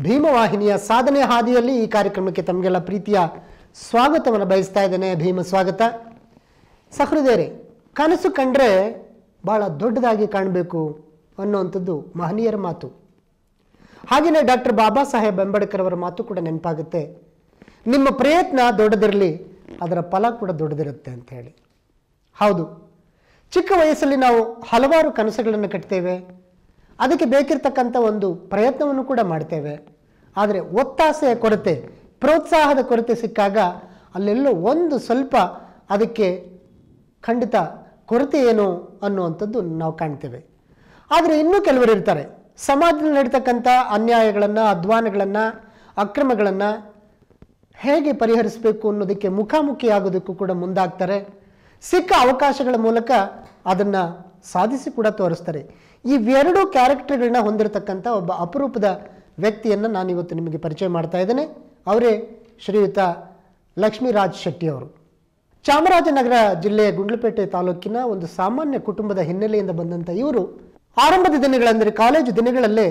ಭೀಮವಾಹಿನಿಯ ಸಾಧನೆ ಹಾದಿಯಲ್ಲಿ ಈ ಕಾರ್ಯಕ್ರಮಕ್ಕೆ ತಮಗೆಲ್ಲ ಪ್ರೀತಿಯ ಸ್ವಾಗತವನ್ನು ಬಯಸ್ತಾ ಇದ್ದೇನೆ. ಭೀಮ ಸ್ವಾಗತ. ಸಹೃದಯರೇ, ಕನಸು ಕಂಡ್ರೆ ಭಾಳ ದೊಡ್ಡದಾಗಿ ಕಾಣಬೇಕು ಅನ್ನುವಂಥದ್ದು ಮಹನೀಯರ ಮಾತು. ಹಾಗೆಯೇ ಡಾಕ್ಟರ್ ಬಾಬಾ ಸಾಹೇಬ್ ಅಂಬೇಡ್ಕರ್ ಅವರ ಮಾತು ಕೂಡ ನೆನಪಾಗುತ್ತೆ. ನಿಮ್ಮ ಪ್ರಯತ್ನ ದೊಡ್ಡದಿರಲಿ, ಅದರ ಫಲ ಕೂಡ ದೊಡ್ಡದಿರುತ್ತೆ ಅಂತ ಹೇಳಿ. ಹೌದು, ಚಿಕ್ಕ ವಯಸ್ಸಲ್ಲಿ ನಾವು ಹಲವಾರು ಕನಸುಗಳನ್ನು ಕಟ್ತೇವೆ, ಅದಕ್ಕೆ ಬೇಕಿರ್ತಕ್ಕಂಥ ಒಂದು ಪ್ರಯತ್ನವನ್ನು ಕೂಡ ಮಾಡ್ತೇವೆ. ಆದರೆ ಒತ್ತಾಸೆಯ ಕೊರತೆ, ಪ್ರೋತ್ಸಾಹದ ಕೊರತೆ ಸಿಕ್ಕಾಗ ಅಲ್ಲೆಲ್ಲೋ ಒಂದು ಸ್ವಲ್ಪ ಅದಕ್ಕೆ ಖಂಡಿತ ಕೊರತೆ ಏನು ಅನ್ನುವಂಥದ್ದು ನಾವು ಕಾಣ್ತೇವೆ. ಆದರೆ ಇನ್ನೂ ಕೆಲವರು ಇರ್ತಾರೆ, ಸಮಾಜದಲ್ಲಿ ನಡೀತಕ್ಕಂಥ ಅನ್ಯಾಯಗಳನ್ನು, ಅಧ್ವಾನಗಳನ್ನು, ಅಕ್ರಮಗಳನ್ನು ಹೇಗೆ ಪರಿಹರಿಸಬೇಕು ಅನ್ನೋದಕ್ಕೆ ಮುಖಾಮುಖಿಯಾಗೋದಕ್ಕೂ ಕೂಡ ಮುಂದಾಗ್ತಾರೆ. ಸಿಕ್ಕ ಅವಕಾಶಗಳ ಮೂಲಕ ಅದನ್ನು ಸಾಧಿಸಿ ಕೂಡ ತೋರಿಸ್ತಾರೆ. ಇವೆರಡು ಕ್ಯಾರೆಕ್ಟರ್ಗಳನ್ನ ಹೊಂದಿರತಕ್ಕಂಥ ಒಬ್ಬ ಅಪರೂಪದ ವ್ಯಕ್ತಿಯನ್ನು ನಾನಿವತ್ತು ನಿಮಗೆ ಪರಿಚಯ ಮಾಡ್ತಾ ಇದ್ದೇನೆ. ಅವರೇ ಶ್ರೀಯುತ ಲಕ್ಷ್ಮೀರಾಜ್ ಶೆಟ್ಟಿ ಅವರು. ಚಾಮರಾಜನಗರ ಜಿಲ್ಲೆಯ ಗುಂಡ್ಲುಪೇಟೆ ತಾಲೂಕಿನ ಒಂದು ಸಾಮಾನ್ಯ ಕುಟುಂಬದ ಹಿನ್ನೆಲೆಯಿಂದ ಬಂದಂಥ ಇವರು ಆರಂಭದ ದಿನಗಳಂದರೆ ಕಾಲೇಜು ದಿನಗಳಲ್ಲೇ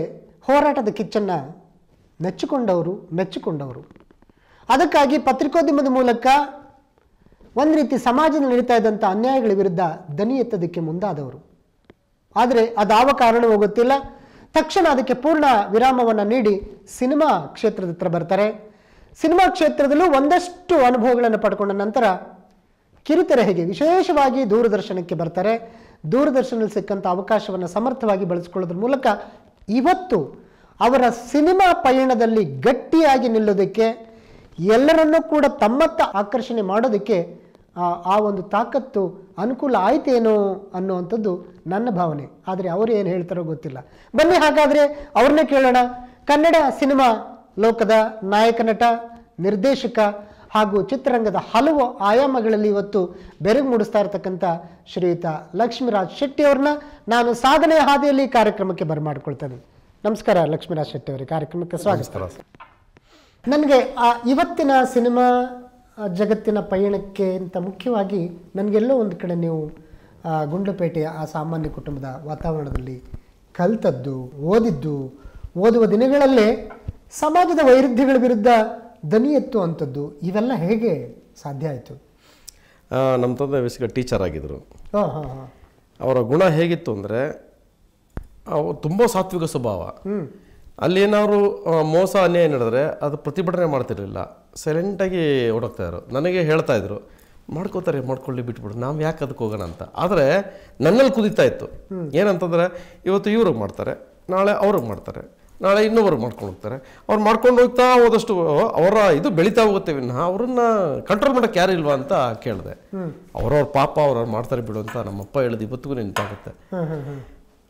ಹೋರಾಟದ ಕಿಚ್ಚನ್ನು ಮೆಚ್ಚಿಕೊಂಡವರು. ಅದಕ್ಕಾಗಿ ಪತ್ರಿಕೋದ್ಯಮದ ಮೂಲಕ ಒಂದು ರೀತಿ ಸಮಾಜದಲ್ಲಿ ನಡೀತಾ ಇದ್ದಂಥ ಅನ್ಯಾಯಗಳ ವಿರುದ್ಧ ದನಿ ಎತ್ತೋದಕ್ಕೆ ಮುಂದಾದವರು. ಆದರೆ ಅದಾವ ಕಾರಣವೂ ಗೊತ್ತಿಲ್ಲ. ತಕ್ಷಣ ಅದಕ್ಕೆ ಪೂರ್ಣ ವಿರಾಮವನ್ನು ನೀಡಿ ಸಿನಿಮಾ ಕ್ಷೇತ್ರದ ಹತ್ರ ಬರ್ತಾರೆ. ಸಿನಿಮಾ ಕ್ಷೇತ್ರದಲ್ಲೂ ಒಂದಷ್ಟು ಅನುಭವಗಳನ್ನು ಪಡ್ಕೊಂಡ ನಂತರ ಕಿರುತೆರೆಗೆ, ವಿಶೇಷವಾಗಿ ದೂರದರ್ಶನಕ್ಕೆ ಬರ್ತಾರೆ. ದೂರದರ್ಶನದಲ್ಲಿ ಸಿಕ್ಕಂಥ ಅವಕಾಶವನ್ನು ಸಮರ್ಥವಾಗಿ ಬಳಸಿಕೊಳ್ಳೋದ್ರ ಮೂಲಕ ಇವತ್ತು ಅವರ ಸಿನಿಮಾ ಪಯಣದಲ್ಲಿ ಗಟ್ಟಿಯಾಗಿ ನಿಲ್ಲೋದಕ್ಕೆ, ಎಲ್ಲರನ್ನೂ ಕೂಡ ತಮ್ಮತ್ತ ಆಕರ್ಷಣೆ ಮಾಡೋದಕ್ಕೆ ಆ ಒಂದು ತಾಕತ್ತು ಅನುಕೂಲ ಆಯ್ತೇನೋ ಅನ್ನುವಂಥದ್ದು ನನ್ನ ಭಾವನೆ. ಆದರೆ ಅವರು ಏನು ಹೇಳ್ತಾರೋ ಗೊತ್ತಿಲ್ಲ. ಬನ್ನಿ ಹಾಗಾದರೆ ಅವ್ರನ್ನೇ ಕೇಳೋಣ. ಕನ್ನಡ ಸಿನಿಮಾ ಲೋಕದ ನಾಯಕ ನಟ, ನಿರ್ದೇಶಕ ಹಾಗೂ ಚಿತ್ರರಂಗದ ಹಲವು ಆಯಾಮಗಳಲ್ಲಿ ಇವತ್ತು ಬೆರಗು ಮೂಡಿಸ್ತಾ ಇರತಕ್ಕಂಥ ಶ್ರೀಯುತ ಲಕ್ಷ್ಮೀರಾಜ್ ಶೆಟ್ಟಿ ಅವ್ರನ್ನ ನಾನು ಸಾಧನೆಯ ಹಾದಿಯಲ್ಲಿ ಕಾರ್ಯಕ್ರಮಕ್ಕೆ ಬರಮಾಡ್ಕೊಳ್ತೇನೆ. ನಮಸ್ಕಾರ ಲಕ್ಷ್ಮೀರಾಜ್ ಶೆಟ್ಟಿ ಅವರೇ, ಕಾರ್ಯಕ್ರಮಕ್ಕೆ ಸ್ವಾಗತ. ನನಗೆ ಇವತ್ತಿನ ಸಿನಿಮಾ ಜಗತ್ತಿನ ಪಯಣಕ್ಕೆ ಅಂತ ಮುಖ್ಯವಾಗಿ ನನಗೆಲ್ಲೋ ಒಂದು ಕಡೆ ನೀವು ಗುಂಡ್ಲುಪೇಟೆಯ ಆ ಸಾಮಾನ್ಯ ಕುಟುಂಬದ ವಾತಾವರಣದಲ್ಲಿ ಕಲಿತದ್ದು, ಓದುವ ದಿನಗಳಲ್ಲೇ ಸಮಾಜದ ವೈರುಧ್ಯಗಳ ವಿರುದ್ಧ ದನಿ ಎತ್ತುವಂಥದ್ದು, ಇವೆಲ್ಲ ಹೇಗೆ ಸಾಧ್ಯ ಆಯಿತು? ನಮ್ಮ ತಂದೆ ಬೇಸಿಗೆ ಟೀಚರ್ ಆಗಿದ್ದರು. ಅವರ ಗುಣ ಹೇಗಿತ್ತು ಅಂದರೆ ತುಂಬ ಸಾತ್ವಿಕ ಸ್ವಭಾವ. ಅಲ್ಲೇನಾದ್ರು ಮೋಸ ಅನ್ಯಾಯ ನಡೆದ್ರೆ ಅದು ಪ್ರತಿಭಟನೆ ಮಾಡ್ತಿರಲಿಲ್ಲ, ಸೈಲೆಂಟಾಗಿ ಓಡೋಗ್ತಾಯಿದ್ರು. ನನಗೆ ಹೇಳ್ತಾಯಿದ್ರು, ಮಾಡ್ಕೊಳ್ಳಿ ಬಿಟ್ಬಿಡು, ನಾವು ಯಾಕೆ ಅದಕ್ಕೆ ಹೋಗೋಣ ಅಂತ. ಆದರೆ ನನ್ನಲ್ಲಿ ಕುದೀತಾ ಇತ್ತು. ಏನಂತಂದರೆ ಇವತ್ತು ಇವ್ರಿಗೆ ಮಾಡ್ತಾರೆ, ನಾಳೆ ಅವ್ರಿಗೆ ಮಾಡ್ತಾರೆ, ನಾಳೆ ಇನ್ನೊಬ್ರಿಗೆ ಮಾಡ್ಕೊಂಡು ಹೋಗ್ತಾರೆ. ಅವ್ರು ಮಾಡ್ಕೊಂಡು ಹೋಗ್ತಾ ಹೋದಷ್ಟು ಅವರ ಇದು ಬೆಳೀತಾ ಹೋಗುತ್ತೆ ವಿನ ಅವ್ರನ್ನ ಕಂಟ್ರೋಲ್ ಮಾಡೋಕ್ಕೆ ಯಾರು ಇಲ್ವಾ ಅಂತ ಕೇಳಿದೆ. ಅವ್ರವ್ರ ಪಾಪ ಅವ್ರವ್ರು ಮಾಡ್ತಾರೆ ಬಿಡು ಅಂತ ನಮ್ಮಪ್ಪ ಹೇಳಿದ ಇವತ್ತಿಗೂ ನೆನಪಾಗುತ್ತೆ.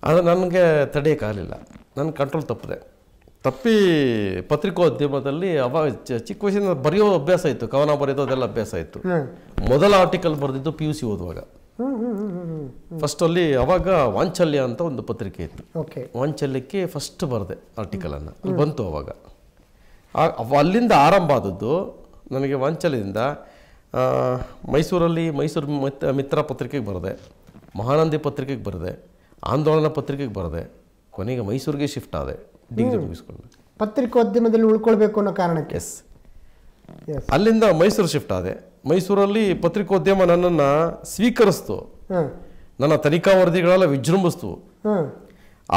ಅದು ನನಗೆ ತಡೆಯೋಕ್ಕಾಗಲಿಲ್ಲ. ನನ್ನ ಕಂಟ್ರೋಲ್ ತಪ್ಪಿ ಪತ್ರಿಕೋದ್ಯಮದಲ್ಲಿ ಅವಾಗ ಚಿಕ್ಕ ವಯಸ್ಸಿನ ಬರೆಯೋ ಅಭ್ಯಾಸ ಇತ್ತು, ಕವನ ಬರೆಯೋದು ಅದೆಲ್ಲ ಅಭ್ಯಾಸ ಇತ್ತು. ಮೊದಲ ಆರ್ಟಿಕಲ್ ಬರೆದಿದ್ದು PUC ಓದುವಾಗ. ಫಸ್ಟ್ ಅಲ್ಲಿ ಅವಾಗ ವಾಂಚಲ್ಯ ಅಂತ ಒಂದು ಪತ್ರಿಕೆ ಇತ್ತು. ವಾಂಚಲ್ಯಕ್ಕೆ ಫಸ್ಟ್ ಬರೆದೆ ಆರ್ಟಿಕಲನ್ನು, ಬಂತು ಅವಾಗ. ಅಲ್ಲಿಂದ ಆರಂಭ ಆದದ್ದು ನನಗೆ. ವಾಂಚಲ್ಯದಿಂದ ಮೈಸೂರಲ್ಲಿ ಮೈಸೂರು ಮಿತ್ರ ಪತ್ರಿಕೆಗೆ ಬರೆದೆ, ಮಹಾನಂದಿ ಪತ್ರಿಕೆಗೆ ಬರೆದೆ, ಆಂದೋಲನ ಪತ್ರಿಕೆಗೆ ಬರೆದೆ, ಕೊನೆಗೆ ಮೈಸೂರಿಗೆ ಶಿಫ್ಟ್ ಆದೆ ಡಿಗ್ರಿ ಮುಗಿಸ್ಕೊಂಡು. ಪತ್ರಿಕೋದ್ಯಮದಲ್ಲಿ ಉಳ್ಕೊಳ್ಬೇಕು ಅನ್ನೋ ಕಾರಣಕ್ಕೆ ಅಲ್ಲಿಂದ ಮೈಸೂರು ಶಿಫ್ಟ್ ಆದೆ. ಮೈಸೂರಲ್ಲಿ ಪತ್ರಿಕೋದ್ಯಮ ನನ್ನನ್ನು ಸ್ವೀಕರಿಸ್ತು, ನನ್ನ ತನಿಖಾ ವರದಿಗಳೆಲ್ಲ ವಿಜೃಂಭಿಸ್ತು.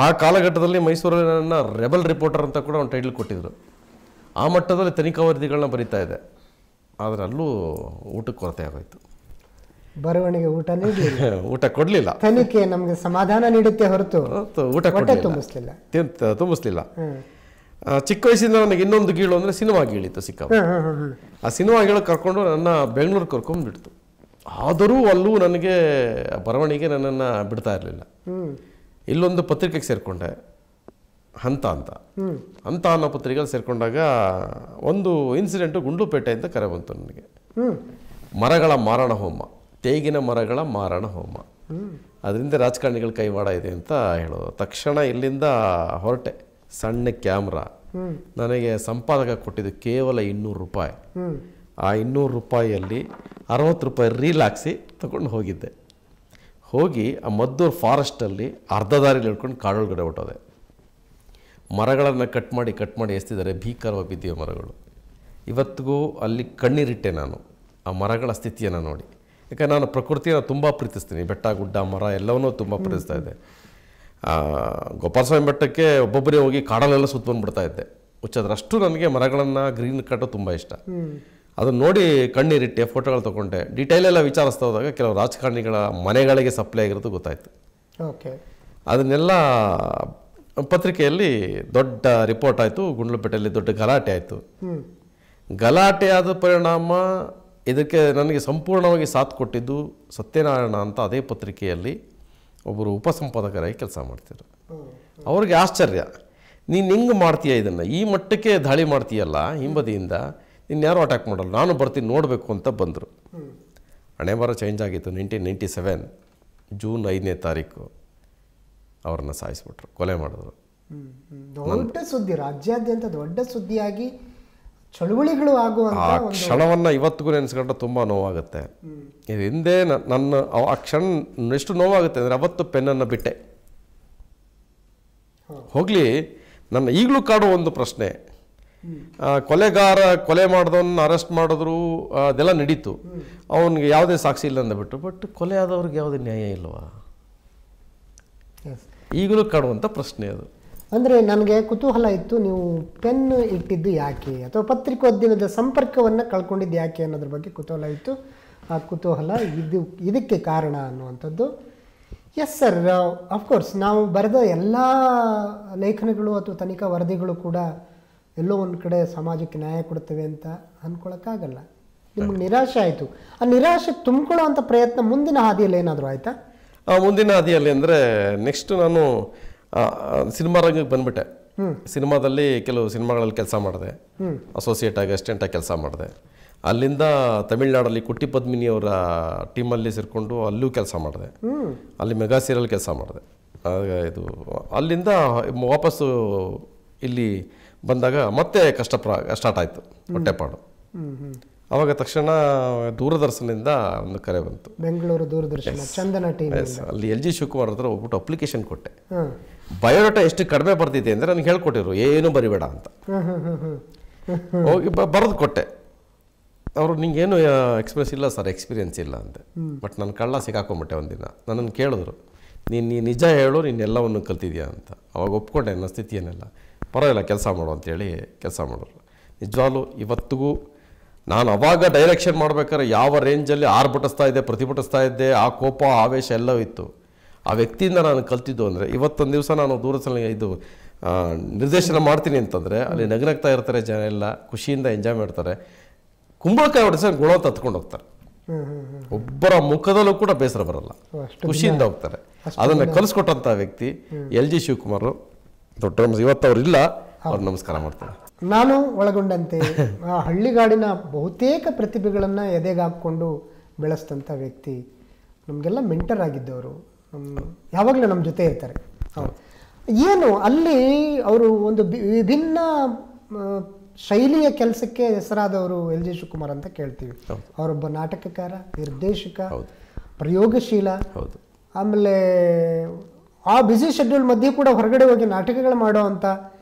ಆ ಕಾಲಘಟ್ಟದಲ್ಲಿ ಮೈಸೂರಲ್ಲಿ ನನ್ನ ರೆಬಲ್ ರಿಪೋರ್ಟರ್ ಅಂತ ಕೂಡ ಒಂದು ಟೈಟಲ್ ಕೊಟ್ಟಿದ್ರು. ಆ ಮಟ್ಟದಲ್ಲಿ ತನಿಖಾ ವರದಿಗಳನ್ನ ಬರೀತಾ ಇದೆ. ಆದರೆ ಅಲ್ಲೂ ಊಟಕ್ಕೆ ಕೊರತೆ ಆಗೋಯ್ತು. ಬರವಣಿಗೆ ಊಟ ಕೊಡಲಿಲ್ಲ. ತನಿಖೆ ನಮಗೆ ಸಮಾಧಾನ ನೀಡುತ್ತೆ ಹೊರತು ಊಟ ತುಂಬಿಸ್ಲಿಲ್ಲ. ಚಿಕ್ಕ ವಯಸ್ಸಿಂದ ನನಗೆ ಇನ್ನೊಂದು ಗೀಳು ಅಂದರೆ ಸಿನಿಮಾ ಗೀಳಿತ್ತು ಸಿಕ್ಕ. ಆ ಸಿನಿಮಾ ಗೀಳು ಕರ್ಕೊಂಡು ನನ್ನ ಬೆಂಗಳೂರಿಗೆ ಕರ್ಕೊಂಡ್ಬಿಡ್ತು. ಆದರೂ ಅಲ್ಲೂ ನನಗೆ ಬರವಣಿಗೆ ನನ್ನನ್ನು ಬಿಡ್ತಾ ಇರಲಿಲ್ಲ. ಇಲ್ಲೊಂದು ಪತ್ರಿಕೆಗೆ ಸೇರಿಕೊಂಡೆ. ಹಂತ ಅಂತ ಅನ್ನೋ ಪತ್ರಿಕೆಯಲ್ಲಿ ಸೇರಿಕೊಂಡಾಗ ಒಂದು ಇನ್ಸಿಡೆಂಟು ಗುಂಡ್ಲುಪೇಟೆ ಅಂತ ಕರೆ ಬಂತು ನನಗೆ. ಮರಗಳ ಮಾರಣ ಹೋಮ, ತೇಗಿನ ಮರಗಳ ಮಾರಣ ಹೋಮ, ಅದರಿಂದ ರಾಜಕಾರಣಿಗಳ ಕೈವಾಡ ಇದೆ ಅಂತ ಹೇಳೋದು. ತಕ್ಷಣ ಇಲ್ಲಿಂದ ಹೊರಟೆ. ಸಣ್ಣ ಕ್ಯಾಮ್ರಾ, ನನಗೆ ಸಂಪಾದಕ ಕೊಟ್ಟಿದ್ದು ಕೇವಲ 200 ರೂಪಾಯಿ. ಆ 200 ರೂಪಾಯಿಯಲ್ಲಿ 60 ರೂಪಾಯಿ ರೀಲ್ ಹಾಕ್ಸಿ ತಗೊಂಡು ಹೋಗಿದ್ದೆ. ಹೋಗಿ ಆ ಮದ್ದೂರು ಫಾರೆಸ್ಟಲ್ಲಿ ಅರ್ಧ ದಾರಿಲಿ ಹೇಳ್ಕೊಂಡು ಕಾಡೊಳಗಡೆ ಹೊಟ್ಟೋದೆ. ಮರಗಳನ್ನು ಕಟ್ ಮಾಡಿ ಎಸ್ತಿದ್ದಾರೆ, ಭೀಕರವಾಗಿ ಬಿದ್ದಿವೆ ಮರಗಳು. ಇವತ್ತಿಗೂ ಅಲ್ಲಿ ಕಣ್ಣೀರಿಟ್ಟೆ ನಾನು ಆ ಮರಗಳ ಸ್ಥಿತಿಯನ್ನು ನೋಡಿ. ಯಾಕಂದರೆ ನಾನು ಪ್ರಕೃತಿಯನ್ನು ತುಂಬ ಪ್ರೀತಿಸ್ತೀನಿ. ಬೆಟ್ಟ ಗುಡ್ಡ ಮರ ಎಲ್ಲವನ್ನೂ ತುಂಬ ಪ್ರೀತಿಸ್ತಾ ಇದ್ದೆ. ಗೋಪಾಲಸ್ವಾಮಿ ಬೆಟ್ಟಕ್ಕೆ ಒಬ್ಬೊಬ್ಬರೇ ಹೋಗಿ ಕಾಡಲ್ಲೆಲ್ಲ ಸುತ್ತ ಬಂದುಬಿಡ್ತಾ ಇದ್ದೆ. ಹುಚ್ಚದ್ರಷ್ಟು ನನಗೆ ಮರಗಳನ್ನು ಗ್ರೀನ್ ಕಟ್ಟು ತುಂಬ ಇಷ್ಟ. ಅದನ್ನು ನೋಡಿ ಕಣ್ಣೀರಿಟ್ಟೆ, ಫೋಟೋಗಳು ತೊಗೊಂಡೆ. ಡೀಟೇಲೆಲ್ಲ ವಿಚಾರಿಸ್ತಾ ಹೋದಾಗ ಕೆಲವು ರಾಜಕಾರಣಿಗಳ ಮನೆಗಳಿಗೆ ಸಪ್ಲೈ ಆಗಿರೋದು ಗೊತ್ತಾಯಿತು. ಓಕೆ, ಅದನ್ನೆಲ್ಲ ಪತ್ರಿಕೆಯಲ್ಲಿ ದೊಡ್ಡ ರಿಪೋರ್ಟ್ ಆಯಿತು. ಗುಂಡ್ಲುಪೇಟೆಯಲ್ಲಿ ದೊಡ್ಡ ಗಲಾಟೆ ಆಯಿತು. ಗಲಾಟೆ ಆದ ಪರಿಣಾಮ ಇದಕ್ಕೆ ನನಗೆ ಸಂಪೂರ್ಣವಾಗಿ ಸಾಥ್ ಕೊಟ್ಟಿದ್ದು ಸತ್ಯನಾರಾಯಣ ಅಂತ ಅದೇ ಪತ್ರಿಕೆಯಲ್ಲಿ ಒಬ್ಬರು ಉಪಸಂಪಾದಕರಾಗಿ ಕೆಲಸ ಮಾಡ್ತಿದ್ರು. ಅವ್ರಿಗೆ ಆಶ್ಚರ್ಯ, ನೀನು ಹಿಂಗೆ ಮಾಡ್ತೀಯ, ಇದನ್ನು ಈ ಮಟ್ಟಕ್ಕೆ ದಾಳಿ ಮಾಡ್ತೀಯಲ್ಲ ಹಿಂಬದಿಯಿಂದ, ನೀನು ಯಾರು ಅಟ್ಯಾಕ್ ಮಾಡಲ್ಲ, ನಾನು ಬರ್ತೀನಿ ನೋಡಬೇಕು ಅಂತ ಬಂದರು. ಹಣೆ ಬರ ಚೇಂಜ್ ಆಗಿತ್ತು. 1997 ಜೂನ್ 5ನೇ ತಾರೀಕು ಅವ್ರನ್ನ ಸಾಯಿಸ್ಬಿಟ್ರು, ಕೊಲೆ ಮಾಡಿದ್ರು. ದೊಡ್ಡ ಸುದ್ದಿ, ರಾಜ್ಯಾದ್ಯಂತ ದೊಡ್ಡ ಸುದ್ದಿಯಾಗಿ ಚಳುವಳಿಗಳು ಆಗುವಂತ ಆ ಕ್ಷಣವನ್ನು ಇವತ್ತಿಗೂ ನೆನೆಸ್ಕೊಂಡ್ರೆ ತುಂಬ ನೋವಾಗುತ್ತೆ. ಇದು ಹಿಂದೆ ನನ್ನ ಆ ಕ್ಷಣ ಎಷ್ಟು ನೋವಾಗುತ್ತೆ ಅಂದರೆ, ಅವತ್ತು ಪೆನ್ನನ್ನು ಬಿಟ್ಟೆ. ಹೋಗಲಿ, ನನ್ನ ಈಗಲೂ ಕಾಡೋ ಒಂದು ಪ್ರಶ್ನೆ, ಕೊಲೆಗಾರ ಕೊಲೆ ಮಾಡಿದವನ್ನ ಅರೆಸ್ಟ್ ಮಾಡಿದ್ರು, ಅದೆಲ್ಲ ನಡೀತು, ಅವನಿಗೆ ಯಾವುದೇ ಸಾಕ್ಷಿ ಇಲ್ಲ ಅಂದ್ಬಿಟ್ಟು. ಬಟ್ ಕೊಲೆ ಆದವ್ರಿಗೆ ಯಾವುದೇ ನ್ಯಾಯ ಇಲ್ವಾ? ಈಗಲೂ ಕಾಡುವಂಥ ಪ್ರಶ್ನೆ ಅದು. ಅಂದರೆ ನನಗೆ ಕುತೂಹಲ ಇತ್ತು, ನೀವು ಪೆನ್ ಇಟ್ಟಿದ್ದು ಯಾಕೆ ಅಥವಾ ಪತ್ರಿಕೋದ್ಯಮದ ಸಂಪರ್ಕವನ್ನು ಕಳ್ಕೊಂಡಿದ್ದು ಯಾಕೆ ಅನ್ನೋದ್ರ ಬಗ್ಗೆ ಕುತೂಹಲ ಇತ್ತು. ಆ ಕುತೂಹಲ ಇದಕ್ಕೆ ಕಾರಣ ಅನ್ನುವಂಥದ್ದು. ಎಸ್ ಸರ್, ಅಫ್ಕೋರ್ಸ್ ನಾವು ಬರೆದ ಎಲ್ಲ ಲೇಖನಗಳು ಅಥವಾ ತನಿಖಾ ವರದಿಗಳು ಕೂಡ ಎಲ್ಲೋ ಒಂದು ಕಡೆ ಸಮಾಜಕ್ಕೆ ನ್ಯಾಯ ಕೊಡ್ತವೆ ಅಂತ ಅಂದ್ಕೊಳಕ್ಕಾಗಲ್ಲ. ನಿಮ್ಗೆ ನಿರಾಶೆ ಆಯಿತು. ಆ ನಿರಾಶೆ ತುಂಬಿಕೊಳ್ಳೋ ಅಂಥ ಪ್ರಯತ್ನ ಮುಂದಿನ ಹಾದಿಯಲ್ಲಿ ಏನಾದರೂ ಆಯಿತಾ? ಮುಂದಿನ ಹಾದಿಯಲ್ಲಿ ಅಂದರೆ ನೆಕ್ಸ್ಟ್ ನಾನು ಸಿನಿಮಾ ರಂಗಕ್ಕೆ ಬಂದ್ಬಿಟ್ಟೆ. ಸಿನಿಮಾದಲ್ಲಿ ಕೆಲವು ಸಿನಿಮಾಗಳಲ್ಲಿ ಕೆಲಸ ಮಾಡಿದೆ, ಅಸೋಸಿಯೇಟ್ ಆಗಿ ಅಸಿಸ್ಟೆಂಟಾಗಿ ಕೆಲಸ ಮಾಡಿದೆ. ಅಲ್ಲಿಂದ ತಮಿಳ್ನಾಡಲ್ಲಿ ಕುಟ್ಟಿ ಪದ್ಮಿನಿಯವರ ಟೀಮಲ್ಲಿ ಸೇರಿಕೊಂಡು ಅಲ್ಲೂ ಕೆಲಸ ಮಾಡಿದೆ. ಅಲ್ಲಿ ಮೆಗಾ ಸೀರಿಯಲ್ ಕೆಲಸ ಮಾಡಿದೆ. ಇದು ಅಲ್ಲಿಂದ ವಾಪಸ್ಸು ಇಲ್ಲಿ ಬಂದಾಗ ಮತ್ತೆ ಕಷ್ಟ ಸ್ಟಾರ್ಟ್ ಆಯಿತು, ಹೊಟ್ಟೆಪಾಡು. ಆವಾಗ ತಕ್ಷಣ ದೂರದರ್ಶನದಿಂದ ಒಂದು ಕರೆ ಬಂತು, ಬೆಂಗಳೂರು ದೂರದರ್ಶನ ಚಂದನ ಟಿವಿ. ಅಲ್ಲಿ LG ಶಿವಕುಮಾರ್ ಹತ್ರ ಹೋಗ್ಬಿಟ್ಟು ಅಪ್ಲಿಕೇಶನ್ ಕೊಟ್ಟೆ. ಬಯೋಡಾಟಾ ಎಷ್ಟು ಕಡಿಮೆ ಬರ್ತಿದೆ ಅಂದರೆ ನನಗೆ ಹೇಳ್ಕೊಟ್ಟಿರು, ಏನು ಬರಿಬೇಡ ಅಂತ. ಹೋಗಿ ಬರೆದು ಕೊಟ್ಟೆ. ಅವರು ನಿಂಗೇನು ಎಕ್ಸ್ಪೀರಿಯನ್ಸ್ ಇಲ್ಲ ಸರ್, ಎಕ್ಸ್ಪೀರಿಯನ್ಸ್ ಇಲ್ಲ ಅಂತೆ. ಬಟ್ ನಾನು ಕಳ್ಳ ಸಿಕ್ಕಾಕೊಂಬಿಟ್ಟೆ. ಒಂದಿನ ನನ್ನನ್ನು ಕೇಳಿದ್ರು, ನೀನು ನಿಜ ಹೇಳು, ನೀನು ಎಲ್ಲವನ್ನು ಕಲ್ತಿದ್ಯಾ ಅಂತ. ಅವಾಗ ಒಪ್ಕೊಂಡೆ ನನ್ನ ಸ್ಥಿತಿಯನ್ನೆಲ್ಲ. ಪರವಾಗಿಲ್ಲ, ಕೆಲಸ ಮಾಡು ಅಂತೇಳಿ ಕೆಲಸ ಮಾಡೋರು. ನಿಜವಾಗ್ಲೂ ಇವತ್ತಿಗೂ ನಾನು ಅವಾಗ ಡೈರೆಕ್ಷನ್ ಮಾಡ್ಬೇಕಾದ್ರೆ ಯಾವ ರೇಂಜಲ್ಲಿ ಆರ್ಭಟಿಸ್ತಾ ಇದ್ದೆ, ಪ್ರತಿಭಟಿಸ್ತಾ ಇದ್ದೆ, ಆ ಕೋಪ ಆವೇಶ ಎಲ್ಲವೂ ಇತ್ತು. ಆ ವ್ಯಕ್ತಿಯಿಂದ ನಾನು ಕಲ್ತಿದ್ದು ಅಂದರೆ, ಇವತ್ತೊಂದು ದಿವಸ ನಾನು ದೂರದರ್ಶನ ಇದು ನಿರ್ದೇಶನ ಮಾಡ್ತೀನಿ ಅಂತಂದರೆ ಅಲ್ಲಿ ನಗ್ನಗ್ತಾ ಇರ್ತಾರೆ ಜನ, ಎಲ್ಲ ಖುಷಿಯಿಂದ ಎಂಜಾಯ್ ಮಾಡ್ತಾರೆ. ಕುಂಬಳಕಾಯಿ ಹೊಡೆಸ ಗುಣ ತತ್ಕೊಂಡು ಹೋಗ್ತಾರೆ. ಒಬ್ಬರ ಮುಖದಲ್ಲೂ ಕೂಡ ಬೇಸರ ಬರಲ್ಲ, ಖುಷಿಯಿಂದ ಹೋಗ್ತಾರೆ. ಅದನ್ನು ಕಲಿಸ್ಕೊಟ್ಟಂಥ ವ್ಯಕ್ತಿ LG ಶಿವಕುಮಾರ್. ದೊಡ್ಡ ಇವತ್ತು ಅವ್ರು ಇಲ್ಲ, ಅವ್ರು ನಮಸ್ಕಾರ ಮಾಡ್ತಾರೆ. ನಾನು ಒಳಗೊಂಡಂತೆ ಆ ಹಳ್ಳಿಗಾಡಿನ ಬಹುತೇಕ ಪ್ರತಿಭೆಗಳನ್ನು ಎದೆಗೆ ಹಾಕ್ಕೊಂಡು ಬೆಳೆಸಿದಂಥ ವ್ಯಕ್ತಿ, ನಮಗೆಲ್ಲ ಮೆಂಟರ್ ಆಗಿದ್ದವರು, ಯಾವಾಗಲೂ ನಮ್ಮ ಜೊತೆ ಇರ್ತಾರೆ. ಏನು ಅಲ್ಲಿ ಅವರು ಒಂದು ವಿಭಿನ್ನ ಶೈಲಿಯ ಕೆಲಸಕ್ಕೆ ಹೆಸರಾದವರು LG ಶಿವಕುಮಾರ್ ಅಂತ ಕೇಳ್ತೀವಿ. ಅವರೊಬ್ಬ ನಾಟಕಕಾರ, ನಿರ್ದೇಶಕ, ಪ್ರಯೋಗಶೀಲ. ಆಮೇಲೆ ಆ ಬ್ಯುಸಿ ಶೆಡ್ಯೂಲ್ ಮಧ್ಯೆ ಕೂಡ ಹೊರಗಡೆ ಹೋಗಿ ನಾಟಕಗಳು ಮಾಡೋ ಅಂತ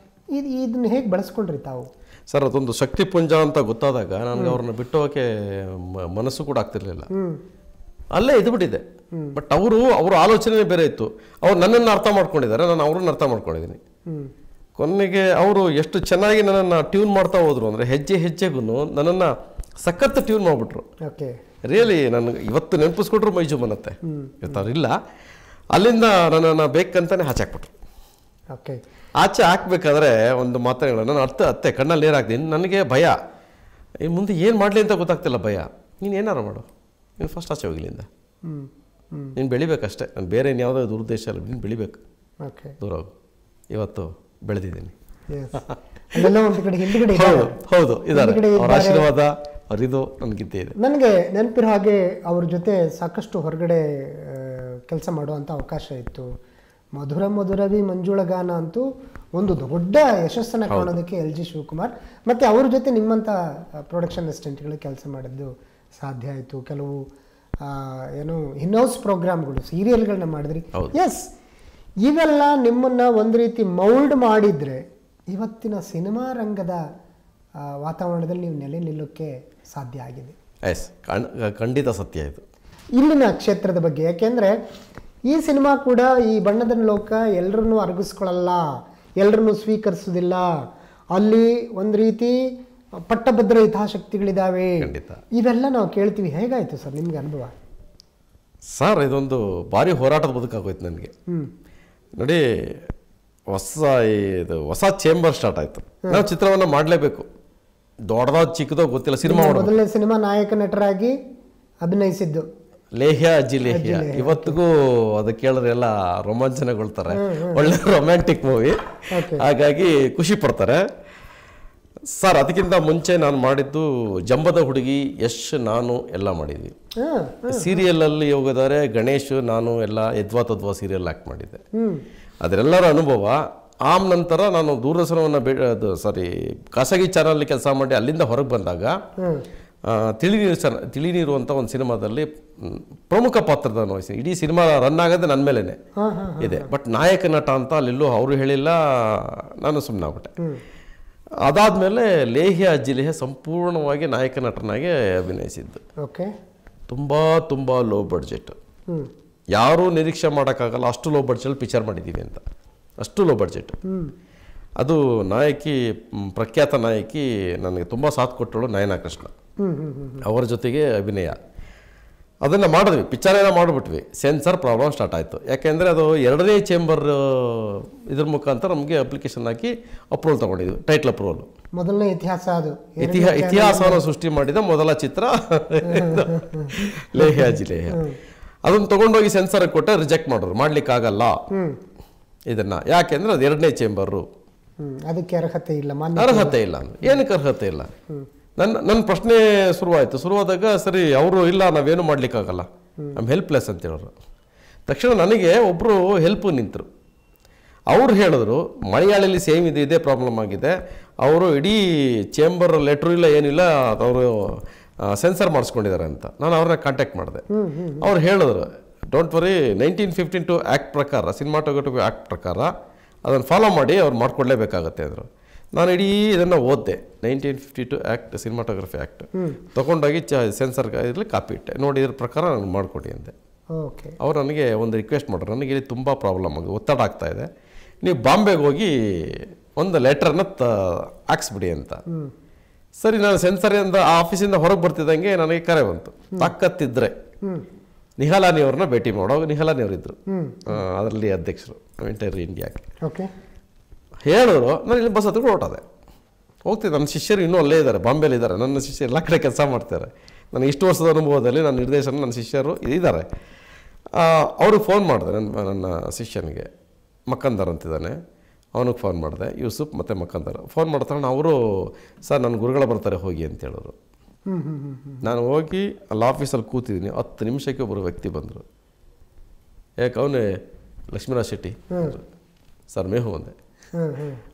ಇದನ್ನ ಹೇಗೆ ಬಳಸ್ಕೊಂಡ್ರಿ ತಾವು? ಸರ್, ಅದೊಂದು ಶಕ್ತಿ ಪುಂಜ ಅಂತ ಗೊತ್ತಾದಾಗ ನನಗೆ ಅವ್ರನ್ನ ಬಿಟ್ಟು ಹೋಗಕ್ಕೆ ಮನಸ್ಸು ಕೂಡ ಆಗ್ತಿರ್ಲಿಲ್ಲ. ಅಲ್ಲೇ ಇದ್ಬಿಟ್ಟಿದೆ. ಬಟ್ ಅವ್ರ ಆಲೋಚನೆ ಬೇರೆ ಇತ್ತು. ಅವ್ರು ನನ್ನನ್ನು ಅರ್ಥ ಮಾಡ್ಕೊಂಡಿದ್ದಾರೆ, ನಾನು ಅವ್ರನ್ನ ಅರ್ಥ ಮಾಡ್ಕೊಂಡಿದ್ದೀನಿ. ಕೊನೆಗೆ ಅವರು ಎಷ್ಟು ಚೆನ್ನಾಗಿ ನನ್ನನ್ನು ಟ್ಯೂನ್ ಮಾಡ್ತಾ ಹೋದ್ರು ಅಂದರೆ, ಹೆಜ್ಜೆ ಹೆಜ್ಜೆಗೂ ನನ್ನನ್ನು ಸಖತ್ ಟ್ಯೂನ್ ಮಾಡಿಬಿಟ್ರು. ರಿಯಲಿ ನನಗೆ ಇವತ್ತು ನೆನಪಿಸ್ಕೊಟ್ರು ಮೈಜು ಬನ್ನತ್ತೆ. ಇವತ್ತವ್ರಿಲ್ಲ. ಅಲ್ಲಿಂದ ನನ್ನನ್ನು ಬೇಕಂತಾನೆ ಆಚೆ ಹಾಕ್ಬಿಟ್ರು. ಆಚೆ ಹಾಕ್ಬೇಕಾದ್ರೆ ಒಂದು ಮಾತುಗಳು, ನಾನು ಅತ್ತೆ ಕಣ್ಣಲ್ಲಿ ನೀರು ಹಾಕ್ತೀನಿ. ನನಗೆ ಭಯ, ಇನ್ನು ಮುಂದೆ ಏನು ಮಾಡಲಿ ಅಂತ ಗೊತ್ತಾಗ್ತಿಲ್ಲ. ಭಯ, ನೀನು ಏನಾರು ಮಾಡು, ನೀನು ಫಸ್ಟ್ ಆಚೆ ಹೋಗ್ಲಿಂದ, ನೀನು ಬೆಳಿಬೇಕಷ್ಟೇ. ನಾನು ಬೇರೆ ಇನ್ಯಾವುದೋ ದುರುದ್ದೇಶ ಇಲ್ಲ, ನೀನು ಬೆಳಿಬೇಕು, ದೂರ ಹೋಗು. ಇವತ್ತು ಬೆಳೆದಿದ್ದೀನಿ. ಅಲ್ಲೆಲ್ಲ ಒಂದು ಕಡೆ ಹಿಂದ್ಗಡೆ ಹೌದು ಇದ್ದಾರೆ, ಅವರ ಆಶೀರ್ವಾದ ಅವರಿದು ನನಗಿದ್ದೇ ಇದೆ. ನನಗೆ ನೆನಪಿರೋ ಹಾಗೆ ಅವ್ರ ಜೊತೆ ಸಾಕಷ್ಟು ಹೊರಗಡೆ ಕೆಲಸ ಮಾಡುವಂಥ ಅವಕಾಶ ಇತ್ತು. ಮಧುರ ಮಧುರವಿ ಮಂಜುಳಗಾನ ಅಂತೂ ಒಂದು ದೊಡ್ಡ ಯಶಸ್ಸನ್ನು ಕಾಣೋದಕ್ಕೆ ಎಲ್ ಜಿ ಶಿವಕುಮಾರ್ ಮತ್ತು ಅವ್ರ ಜೊತೆ ನಿಮ್ಮಂಥ ಪ್ರೊಡಕ್ಷನ್ ಅಸಿಸ್ಟೆಂಟ್ಗಳು ಕೆಲಸ ಮಾಡಿದ್ದು ಸಾಧ್ಯ ಆಯಿತು. ಕೆಲವು ಏನು ಇನ್ಹೌಸ್ ಪ್ರೋಗ್ರಾಮ್ಗಳು, ಸೀರಿಯಲ್ಗಳನ್ನ ಮಾಡಿದ್ರಿ. ಎಸ್, ಇವೆಲ್ಲ ನಿಮ್ಮನ್ನು ಒಂದು ರೀತಿ ಮೌಲ್ಡ್ ಮಾಡಿದರೆ ಇವತ್ತಿನ ಸಿನಿಮಾ ರಂಗದ ವಾತಾವರಣದಲ್ಲಿ ನೀವು ನೆಲೆ ನಿಲ್ಲೋಕ್ಕೆ ಸಾಧ್ಯ ಆಗಿದೆ. ಎಸ್, ಖಂಡಿತ ಸತ್ಯ ಇದು. ಇಲ್ಲಿನ ಕ್ಷೇತ್ರದ ಬಗ್ಗೆ, ಯಾಕೆಂದರೆ ಈ ಸಿನಿಮಾ ಕೂಡ ಈ ಬಣ್ಣದ ಲೋಕ ಎಲ್ಲರನ್ನೂ ಅರಗಿಸ್ಕೊಳ್ಳಲ್ಲ, ಎಲ್ಲರನ್ನೂ ಸ್ವೀಕರಿಸೋದಿಲ್ಲ. ಅಲ್ಲಿ ಒಂದು ರೀತಿ ಪಟ್ಟಭದ್ರ ಹಿತಾಸಕ್ತಿಗಳಿದ್ದಾವೆ. ಇವೆಲ್ಲ ನಾವು ಕೇಳ್ತೀವಿ. ಹೇಗಾಯಿತು ಸರ್ ನಿಮ್ಗೆ ಅನುಭವ? ಸರ್, ಇದೊಂದು ಭಾರಿ ಹೋರಾಟದ ಬದುಕಾಗೋಯ್ತು ನನಗೆ. ನೋಡಿ, ಹೊಸ ಚೇಂಬರ್ ಸ್ಟಾರ್ಟ್ ಆಯಿತು. ನಾವು ಚಿತ್ರವನ್ನು ಮಾಡಲೇಬೇಕು, ದೊಡ್ಡದಾದ ಚಿಕ್ಕದೋ ಗೊತ್ತಿಲ್ಲ. ಮೊದಲನೇ ಸಿನಿಮಾ ನಾಯಕ ನಟರಾಗಿ ಅಭಿನಯಿಸಿದ್ದು ಲೇಹ್ಯ ಅಜ್ಜಿ ಲೇಹ್ಯ. ಇವತ್ತಿಗೂ ಅದು ಕೇಳಿದ್ರೆ ಎಲ್ಲ ರೋಮಾಂಚನಗೊಳ್ತಾರೆ. ಒಳ್ಳೆ ರೊಮ್ಯಾಂಟಿಕ್ ಮೂವಿ, ಹಾಗಾಗಿ ಖುಷಿ ಪಡ್ತಾರೆ. ಸರ್, ಅದಕ್ಕಿಂತ ಮುಂಚೆ ನಾನು ಮಾಡಿದ್ದು ಜಂಬದ ಹುಡುಗಿ, ಯಶ್ ನಾನು ಎಲ್ಲ ಮಾಡಿದ್ವಿ. ಸೀರಿಯಲಲ್ಲಿ ಹೋಗಿದ್ದಾರೆ ಗಣೇಶ್ ನಾನು ಎಲ್ಲ ಯದ್ವಾ ತದ್ವಾ ಸೀರಿಯಲ್ ಆ್ಯಕ್ಟ್ ಮಾಡಿದ್ದೆ. ಅದರೆಲ್ಲರ ಅನುಭವ. ಆಮ್ ನಂತರ ನಾನು ದೂರದರ್ಶನವನ್ನು ಖಾಸಗಿ ಚಾನಲ್ ಕೆಲಸ ಮಾಡಿ ಅಲ್ಲಿಂದ ಹೊರಗೆ ಬಂದಾಗ ತಿಳಿನೀರು ಅಂತ ಒಂದು ಸಿನಿಮಾದಲ್ಲಿ ಪ್ರಮುಖ ಪಾತ್ರವನ್ನು ವಹಿಸಿ ಇಡೀ ಸಿನಿಮಾ ರನ್ ಆಗೋದೇ ನನ್ನ ಮೇಲೇ ಇದೆ. ಬಟ್ ನಾಯಕ ನಟ ಅಂತ ಅಲ್ಲೆಲ್ಲೂ ಅವರು ಹೇಳಿಲ್ಲ, ನಾನು ಸುಮ್ಮನೆ ಆಗ್ಬಿಟ್ಟೆ. ಅದಾದಮೇಲೆ ಲೇಹ್ಯ ಅಜ್ಜಿ ಲೇಹ್ಯ ಸಂಪೂರ್ಣವಾಗಿ ನಾಯಕ ನಟನಾಗೆ ಅಭಿನಯಿಸಿದ್ದು. ತುಂಬ ತುಂಬ ಲೋ ಬಡ್ಜೆಟ್, ಯಾರೂ ನಿರೀಕ್ಷೆ ಮಾಡೋಕ್ಕಾಗಲ್ಲ ಅಷ್ಟು ಲೋ ಬಡ್ಜೆಟ್ ಪಿಕ್ಚರ್ ಮಾಡಿದ್ದೀವಿ ಅಂತ. ಅಷ್ಟು ಲೋ ಬಡ್ಜೆಟ್. ಅದು ನಾಯಕಿ, ಪ್ರಖ್ಯಾತ ನಾಯಕಿ, ನನಗೆ ತುಂಬ ಸಾಥ್ ಕೊಟ್ಟಳು ನಯನಾ ಕೃಷ್ಣ. ಅವರ ಜೊತೆಗೆ ಅಭಿನಯ ಅದನ್ನು ಮಾಡಿದ್ವಿ, ಪಿಕ್ಚರೇನ ಮಾಡಿಬಿಟ್ವಿ. ಸೆನ್ಸರ್ ಪ್ರಾಬ್ಲಮ್ ಸ್ಟಾರ್ಟ್ ಆಯಿತು. ಯಾಕೆಂದರೆ ಅದು 2ನೇ ಚೇಂಬರ್ ಇದ್ರ ಮುಖಾಂತರ ನಮಗೆ ಅಪ್ಲಿಕೇಶನ್ ಹಾಕಿ ಅಪ್ರೂವಲ್ ತೊಗೊಂಡಿದ್ವಿ, ಟೈಟ್ಲ್ ಅಪ್ರೂವಲ್. ಮೊದಲನೇ ಇತಿಹಾಸ, ಅದು ಇತಿಹಾಸವನ್ನು ಸೃಷ್ಟಿ ಮಾಡಿದ ಮೊದಲ ಚಿತ್ರ ಲೇಹ್ಯ ಅಜ್ಜಿ ಲೇಹ್ಯ. ಅದನ್ನು ತೊಗೊಂಡೋಗಿ ಸೆನ್ಸರ್ ಕೊಟ್ಟೆ, ರಿಜೆಕ್ಟ್ ಮಾಡೋರು, ಮಾಡ್ಲಿಕ್ಕಾಗಲ್ಲ ಇದನ್ನು. ಯಾಕೆಂದರೆ ಅದು 2ನೇ ಚೇಂಬರು, ಅದಕ್ಕೆ ಅರ್ಹತೆ ಇಲ್ಲ. ಅರ್ಹತೆ ಇಲ್ಲ ಅಂದ್ರೆ ಏನಕ್ಕೆ ಅರ್ಹತೆ ಇಲ್ಲ? ನನ್ನ ಪ್ರಶ್ನೆ ಶುರುವಾದಾಗ ಸರಿ ಅವರು ಇಲ್ಲ ನಾವೇನು ಮಾಡ್ಲಿಕ್ಕಾಗಲ್ಲ, ಐಮ್ ಹೆಲ್ಪ್ಲೆಸ್ ಅಂತ ಹೇಳೋರು. ತಕ್ಷಣ ನನಗೆ ಒಬ್ಬರು ಹೆಲ್ಪ್ ನಿಂತರು. ಅವ್ರು ಹೇಳಿದ್ರು ಮಲಯಾಳಿಲಿ ಸೇಮ್ ಇದೇ ಪ್ರಾಬ್ಲಮ್ ಆಗಿದೆ, ಅವರು ಇಡೀ ಚೇಂಬರ್ ಲೆಟ್ರು ಇಲ್ಲ ಏನಿಲ್ಲ, ಅವರು ಸೆನ್ಸರ್ ಮಾಡಿಸ್ಕೊಂಡಿದ್ದಾರೆ ಅಂತ. ನಾನು ಅವ್ರನ್ನ ಕಾಂಟ್ಯಾಕ್ಟ್ ಮಾಡಿದೆ. ಅವ್ರು ಹೇಳಿದ್ರು ಡೋಂಟ್ ವರಿ, 1952 ಆ್ಯಕ್ಟ್ ಪ್ರಕಾರ, ಸಿನಿಮಾಟೋಗ್ರಫಿ ಆ್ಯಕ್ಟ್ ಪ್ರಕಾರ ಅದನ್ನು ಫಾಲೋ ಮಾಡಿ ಅವ್ರು ಮಾಡ್ಕೊಡ್ಲೇಬೇಕಾಗತ್ತೆ ಅಂದರು. ನಾನು ಇಡೀ ಇದನ್ನು ಓದಿದೆ, 1952 ಆ್ಯಕ್ಟ್, ಸಿನಿಮಾಟೋಗ್ರಫಿ ಆ್ಯಕ್ಟ್ ತೊಗೊಂಡೋಗಿ ಸೆನ್ಸರ್ ಇದರಲ್ಲಿ ಕಾಪಿ ಇಟ್ಟೆ. ನೋಡಿ ಇದ್ರ ಪ್ರಕಾರ ನನಗೆ ಮಾಡಿಕೊಡಿ ಅಂದೆ. ಅವ್ರು ನನಗೆ ಒಂದು ರಿಕ್ವೆಸ್ಟ್ ಮಾಡ್ರು, ನನಗೆ ಇಲ್ಲಿ ತುಂಬ ಪ್ರಾಬ್ಲಮ್ ಆಗಿದೆ, ಒತ್ತಡ ಆಗ್ತಾ ಇದೆ, ನೀವು ಬಾಂಬೆಗೆ ಹೋಗಿ ಒಂದು ಲೆಟ್ರನ್ನ ಹಾಕ್ಸ್ಬಿಡಿ ಅಂತ. ಸರಿ, ನಾನು ಸೆನ್ಸರಿಂದ ಆಫೀಸಿಂದ ಹೊರಗೆ ಬರ್ತಿದ್ದಂಗೆ ನನಗೆ ಕರೆ ಬಂತು. ತಾಕತ್ತಿದ್ರೆ ನಿಹಾಲಾನಿ ಅವ್ರನ್ನ ಭೇಟಿ ಮಾಡೋವಾಗ ನಿಹಾಲಾನಿ ಅವರಿದ್ದರು, ಅದರಲ್ಲಿ ಅಧ್ಯಕ್ಷರು ಎಂಟೈರ್ ಇಂಡಿಯಾಕ್ಕೆ. ಹೇಳಿದ್ರು, ನಾನು ಇಲ್ಲಿ ಬಸ್ ಹತ್ತಿರ ಹೊರಟದೆ, ಹೋಗ್ತಿದ್ದೆ. ನನ್ನ ಶಿಷ್ಯರು ಇನ್ನೂ ಅಲ್ಲೇ ಇದ್ದಾರೆ, ಬಾಂಬೆಲಿ ಇದ್ದಾರೆ. ನನ್ನ ಶಿಷ್ಯರು ಎಲ್ಲ ಕಡೆ ಕೆಲಸ ಮಾಡ್ತಾರೆ. ನನಗೆ ಇಷ್ಟು ವರ್ಷದ ಅನುಭವದಲ್ಲಿ ನನ್ನ ನಿರ್ದೇಶನ, ನನ್ನ ಶಿಷ್ಯರು ಇದ್ದಾರೆ. ಅವ್ರಿಗೆ ಫೋನ್ ಮಾಡಿದೆ, ನನ್ನ ಶಿಷ್ಯನಿಗೆ ಮಕ್ಕಂದರ್ ಅಂತಿದ್ದಾನೆ, ಅವನಿಗೆ ಫೋನ್ ಮಾಡಿದೆ, ಯೂಸುಫ್ ಮತ್ತು ಮಕ್ಕಂದರ್. ಫೋನ್ ಮಾಡ್ತಾನೆ, ಅವರು ಸರ್ ನನ್ನ ಗುರುಗಳ ಬರ್ತಾರೆ ಹೋಗಿ ಅಂತ ಹೇಳಿದ್ರು. ನಾನು ಹೋಗಿ ಅಲ್ಲಿ ಆಫೀಸಲ್ಲಿ ಕೂತಿದ್ದೀನಿ. 10 ನಿಮಿಷಕ್ಕೆ ಒಬ್ಬರು ವ್ಯಕ್ತಿ ಬಂದರು. ಯಾಕೆ? ಅವನೇ ಲಕ್ಷ್ಮೀನಾಥ್ ಶೆಟ್ಟಿ ಸರ್, ಮೇಹು ಅಂದೆ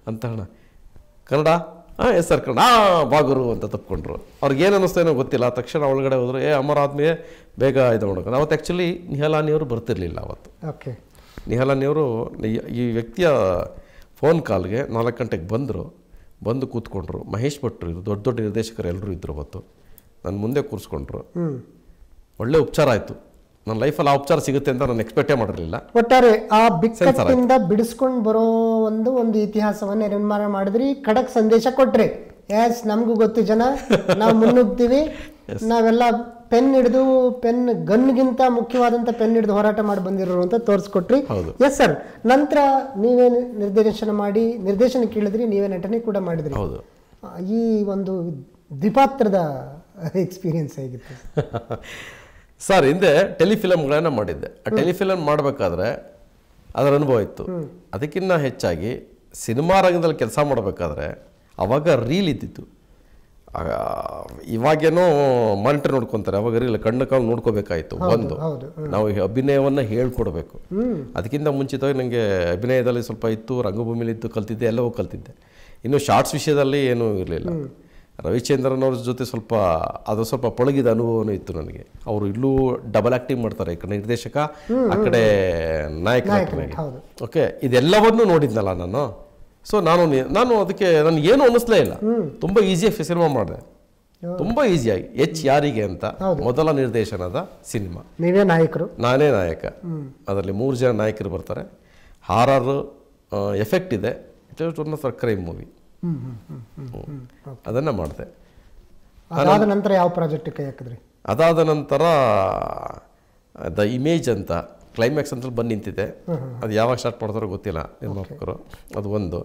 ಅಂತ. ಅಣ್ಣ ಕನ್ನಡ? Yes sir Kannada. ಬಾಗುರು ಅಂತ ತಪ್ಕೊಂಡ್ರು. ಅವ್ರಿಗೇನು ಅನ್ನಿಸ್ತೇನೋ ಗೊತ್ತಿಲ್ಲ. ತಕ್ಷಣ ಒಳಗಡೆ ಹೋದರು, ಅಮರ್ ಆದ್ಮೇಲೆ ಬೇಗ ಇದು ಮಾಡೋಕೆ. ಅವತ್ತು ಆ್ಯಕ್ಚುಲಿ ನಿಹಾಲಾನಿಯವರು ಬರ್ತಿರ್ಲಿಲ್ಲ ಅವತ್ತು. ನಿಹಾಲಾನಿಯವರು ಈ ವ್ಯಕ್ತಿಯ ಫೋನ್ ಕಾಲ್ಗೆ 4 ಗಂಟೆಗೆ ಬಂದು ಕೂತ್ಕೊಂಡ್ರು. ಮಹೇಶ್ ಭಟ್ರು ಇದ್ರು, ದೊಡ್ಡ ದೊಡ್ಡ ನಿರ್ದೇಶಕರು ಎಲ್ಲರೂ ಇದ್ರು. ಅವತ್ತು ನನ್ನ ಮುಂದೆ ಕೂರಿಸ್ಕೊಂಡ್ರು. ಒಳ್ಳೆ ಉಪಚಾರ ಆಯಿತು. ನನ್ನ ಲೈಫಲ್ಲಿ ಆ ಉಪಚಾರ ಸಿಗುತ್ತೆ ಅಂತ ನಾನು ಎಕ್ಸ್ಪೆಕ್ಟೇ ಮಾಡಿರಲಿಲ್ಲ. ಒಟ್ಟಾರೆ ಆ ಬಿಕ್ಕಟ್ಟಿಂದ ಬಿಡಿಸ್ಕೊಂಡು ಬರೋ ಒಂದು ಇತಿಹಾಸವನ್ನು ನಿರ್ಮಾಣ ಮಾಡಿದ್ರಿ, ಖಡಕ್ ಸಂದೇಶ ಕೊಟ್ರಿ. ಎಸ್, ನಮಗೂ ಗೊತ್ತು ಜನ, ನಾವು ಮುನ್ನುಗ್ತೀವಿ, ನಾವೆಲ್ಲ ಪೆನ್ ಹಿಡಿದು ಗನ್ಗಿಂತ ಮುಖ್ಯವಾದಂಥ ಪೆನ್ ಹಿಡಿದು ಹೋರಾಟ ಮಾಡಿ ಬಂದಿರೋರು ಅಂತ ತೋರಿಸ್ಕೊಟ್ರಿ. ಎಸ್ ಸರ್, ನಂತರ ನೀವೇ ನಿರ್ದೇಶನ ಕೇಳಿದ್ರಿ, ನೀವೇ ನಟನೆ ಕೂಡ ಮಾಡಿದ್ರಿ. ಈ ಒಂದು ದ್ವಿಪಾತ್ರದ ಎಕ್ಸ್ಪೀರಿಯನ್ಸ್ ಹೇಗಿತ್ತು ಸರ್? ಹಿಂದೆ ಟೆಲಿಫಿಲಮ್ಗಳನ್ನ ಮಾಡಿದ್ದೆ. ಆ ಟೆಲಿಫಿಲಮ್ ಮಾಡಬೇಕಾದ್ರೆ ಅದರ ಅನುಭವ ಇತ್ತು. ಅದಕ್ಕಿಂತ ಹೆಚ್ಚಾಗಿ ಸಿನಿಮಾ ರಂಗದಲ್ಲಿ ಕೆಲಸ ಮಾಡಬೇಕಾದ್ರೆ ಅವಾಗ ರೀಲ್ ಇದ್ದಿತ್ತು. ಇವಾಗೇನೋ ಮಾನಿಟರ್ ನೋಡ್ಕೊತಾರೆ, ಅವಾಗ ರೀಲ್ ಕಣ್ಣು ಕಾವು ನೋಡ್ಕೋಬೇಕಾಯ್ತು. ಒಂದು ನಾವು ಅಭಿನಯವನ್ನು ಹೇಳ್ಕೊಡ್ಬೇಕು. ಅದಕ್ಕಿಂತ ಮುಂಚಿತವಾಗಿ ನನಗೆ ಅಭಿನಯದಲ್ಲಿ ಸ್ವಲ್ಪ ಇತ್ತು, ರಂಗಭೂಮಿಲಿ ಇತ್ತು, ಕಲ್ತಿದ್ದೆ, ಎಲ್ಲವೂ ಕಲ್ತಿದ್ದೆ. ಇನ್ನು ಶಾರ್ಟ್ಸ್ ವಿಷಯದಲ್ಲಿ ಏನೂ ಇರಲಿಲ್ಲ. ರವಿಚಂದ್ರನ್ ಅವ್ರ ಜೊತೆ ಸ್ವಲ್ಪ ಪಳಗಿದ ಅನುಭವನೂ ಇತ್ತು ನನಗೆ. ಅವರು ಇಲ್ಲೂ ಡಬಲ್ ಆ್ಯಕ್ಟಿಂಗ್ ಮಾಡ್ತಾರೆ, ಈ ಕಡೆ ನಿರ್ದೇಶಕ, ಆ ಕಡೆ ನಾಯಕನಾಗಿ. ಓಕೆ, ಇದೆಲ್ಲವನ್ನೂ ನೋಡಿದ್ನಲ್ಲ ನಾನು. ಸೊ ನಾನು ಅದಕ್ಕೆ ನನಗೇನು ಅನ್ನಿಸ್ಲೇ ಇಲ್ಲ. ತುಂಬ ಈಸಿಯಾಗಿ ಸಿನಿಮಾ ಮಾಡಿದೆ, ತುಂಬ ಈಸಿಯಾಗಿ. ಯಾರಿಗೆ ಅಂತ ಮೊದಲ ನಿರ್ದೇಶನದ ಸಿನಿಮಾ. ನೀವೇ ನಾಯಕರು? ನಾನೇ ನಾಯಕ. ಅದರಲ್ಲಿ 3 ಜನ ನಾಯಕರು ಬರ್ತಾರೆ. ಹಾರರ್ ಎಫೆಕ್ಟ್ ಇದೆ. It was one of crime movie. ಅದನ್ನು ಮಾಡಿದೆ. ಅದಾದ ನಂತರ ಯಾವ ಪ್ರಾಜೆಕ್ಟ್ ಕೈ ಹಾಕಿದ್ರಿ? ಅದಾದ ನಂತರ ದ ಇಮೇಜ್ ಅಂತ ಕ್ಲೈಮ್ಯಾಕ್ಸ್ ಅಂತ ಬಂದು ನಿಂತಿದೆ. ಅದು ಯಾವಾಗ ಸ್ಟಾರ್ಟ್ ಮಾಡ್ತಾರೋ ಗೊತ್ತಿಲ್ಲ ನಿರ್ಮಾಪಕರು. ಅದು ಒಂದು.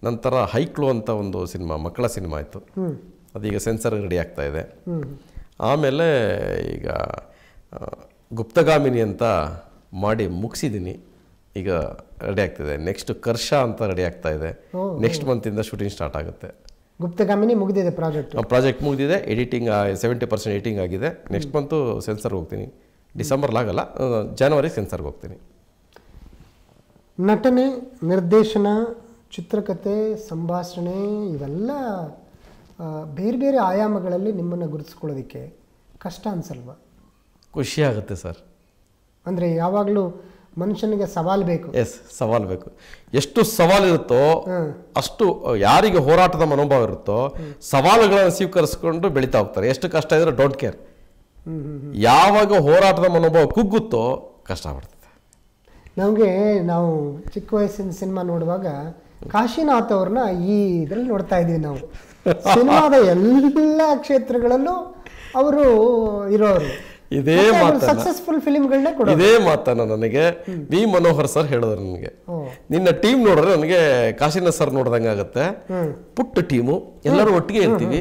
ನಂತರ ಹೈಕ್ಲೋ ಅಂತ ಒಂದು ಸಿನಿಮಾ, ಮಕ್ಕಳ ಸಿನಿಮಾ ಆಯಿತು. ಅದೀಗ ಸೆನ್ಸರ್ ರೆಡಿ ಆಗ್ತಾ ಇದೆ. ಆಮೇಲೆ ಈಗ ಗುಪ್ತಗಾಮಿನಿ ಅಂತ ಮಾಡಿ ಮುಗಿಸಿದ್ದೀನಿ, ಈಗ ರೆಡಿ ಆಗ್ತಿದೆ. ನೆಕ್ಸ್ಟ್ ಕರ್ಷ ಅಂತ ರೆಡಿ ಆಗ್ತಾ ಇದೆ. ನೆಕ್ಸ್ಟ್ ಮಂತಿಂದ ಶೂಟಿಂಗ್ ಸ್ಟಾರ್ಟ್ ಆಗುತ್ತೆ. ಗುಪ್ತಗಾಮಿನಿ ಮುಗಿದಿದೆ ಪ್ರಾಜೆಕ್ಟ್ ಮುಗಿದಿದೆ. ಎಡಿಟಿಂಗ್ 70% ಎಡಿಟಿಂಗ್ ಆಗಿದೆ. ನೆಕ್ಸ್ಟ್ ಮಂತು ಸೆನ್ಸರ್ಗೆ ಹೋಗ್ತೀನಿ. ಡಿಸೆಂಬರ್ಲಾಗಲ್ಲ, ಜನವರಿ ಸೆನ್ಸರ್ಗೆ ಹೋಗ್ತೀನಿ. ನಟನೆ, ನಿರ್ದೇಶನ, ಚಿತ್ರಕಥೆ, ಸಂಭಾಷಣೆ ಇವೆಲ್ಲ ಬೇರೆ ಬೇರೆ ಆಯಾಮಗಳಲ್ಲಿ ನಿಮ್ಮನ್ನು ಗುರುತಿಸ್ಕೊಳ್ಳೋದಕ್ಕೆ ಕಷ್ಟ ಅನ್ಸಲ್ವಾ? ಖುಷಿ ಆಗುತ್ತೆ ಸರ್. ಅಂದರೆ ಯಾವಾಗಲೂ ಮನುಷ್ಯನಿಗೆ ಸವಾಲು ಬೇಕು. ಸವಾಲು ಬೇಕು. ಎಷ್ಟು ಸವಾಲಿರುತ್ತೋ ಅಷ್ಟು, ಯಾರಿಗೆ ಹೋರಾಟದ ಮನೋಭಾವ ಇರುತ್ತೋ ಸವಾಲುಗಳನ್ನು ಸ್ವೀಕರಿಸ್ಕೊಂಡು ಬೆಳೀತಾ ಹೋಗ್ತಾರೆ. ಎಷ್ಟು ಕಷ್ಟ ಇದ್ರೆ ಡೋಂಟ್ ಕೇರ್. ಯಾವಾಗ ಹೋರಾಟದ ಮನೋಭಾವ ಕುಗ್ಗುತ್ತೋ ಕಷ್ಟ ಆಗ್ಬಿಡ್ತದೆ. ನಾವು ಚಿಕ್ಕ ವಯಸ್ಸಿನ ಸಿನಿಮಾ ನೋಡುವಾಗ ಕಾಶಿನಾಥ್ ಅವ್ರನ್ನ ಈ ಇದರಲ್ಲಿ ನೋಡ್ತಾ ಇದೀವಿ ನಾವು. ಸಿನಿಮಾದ ಎಲ್ಲ ಕ್ಷೇತ್ರಗಳಲ್ಲೂ ಅವರು ಇರೋರು. ಇದೇ ಸಕ್ಸಸ್ಫುಲ್ ಫಿಲ್ಮ್ಗಳನ್ನೇ ಕೊಡೋದು. ಇದೇ ಮಾತನ್ನ ನನಗೆ ವಿ ಮನೋಹರ್ ಸರ್ ಹೇಳಿದ್ರು. ನನಗೆ ನಿನ್ನ ಟೀಮ್ ನೋಡಿದ್ರೆ ನನಗೆ ಕಾಶಿನಾಥ್ ಸರ್ ನೋಡ್ದಂಗೆ ಆಗುತ್ತೆ. ಪುಟ್ಟ ಟೀಮು, ಎಲ್ಲರೂ ಒಟ್ಟಿಗೆ ಇರ್ತೀವಿ,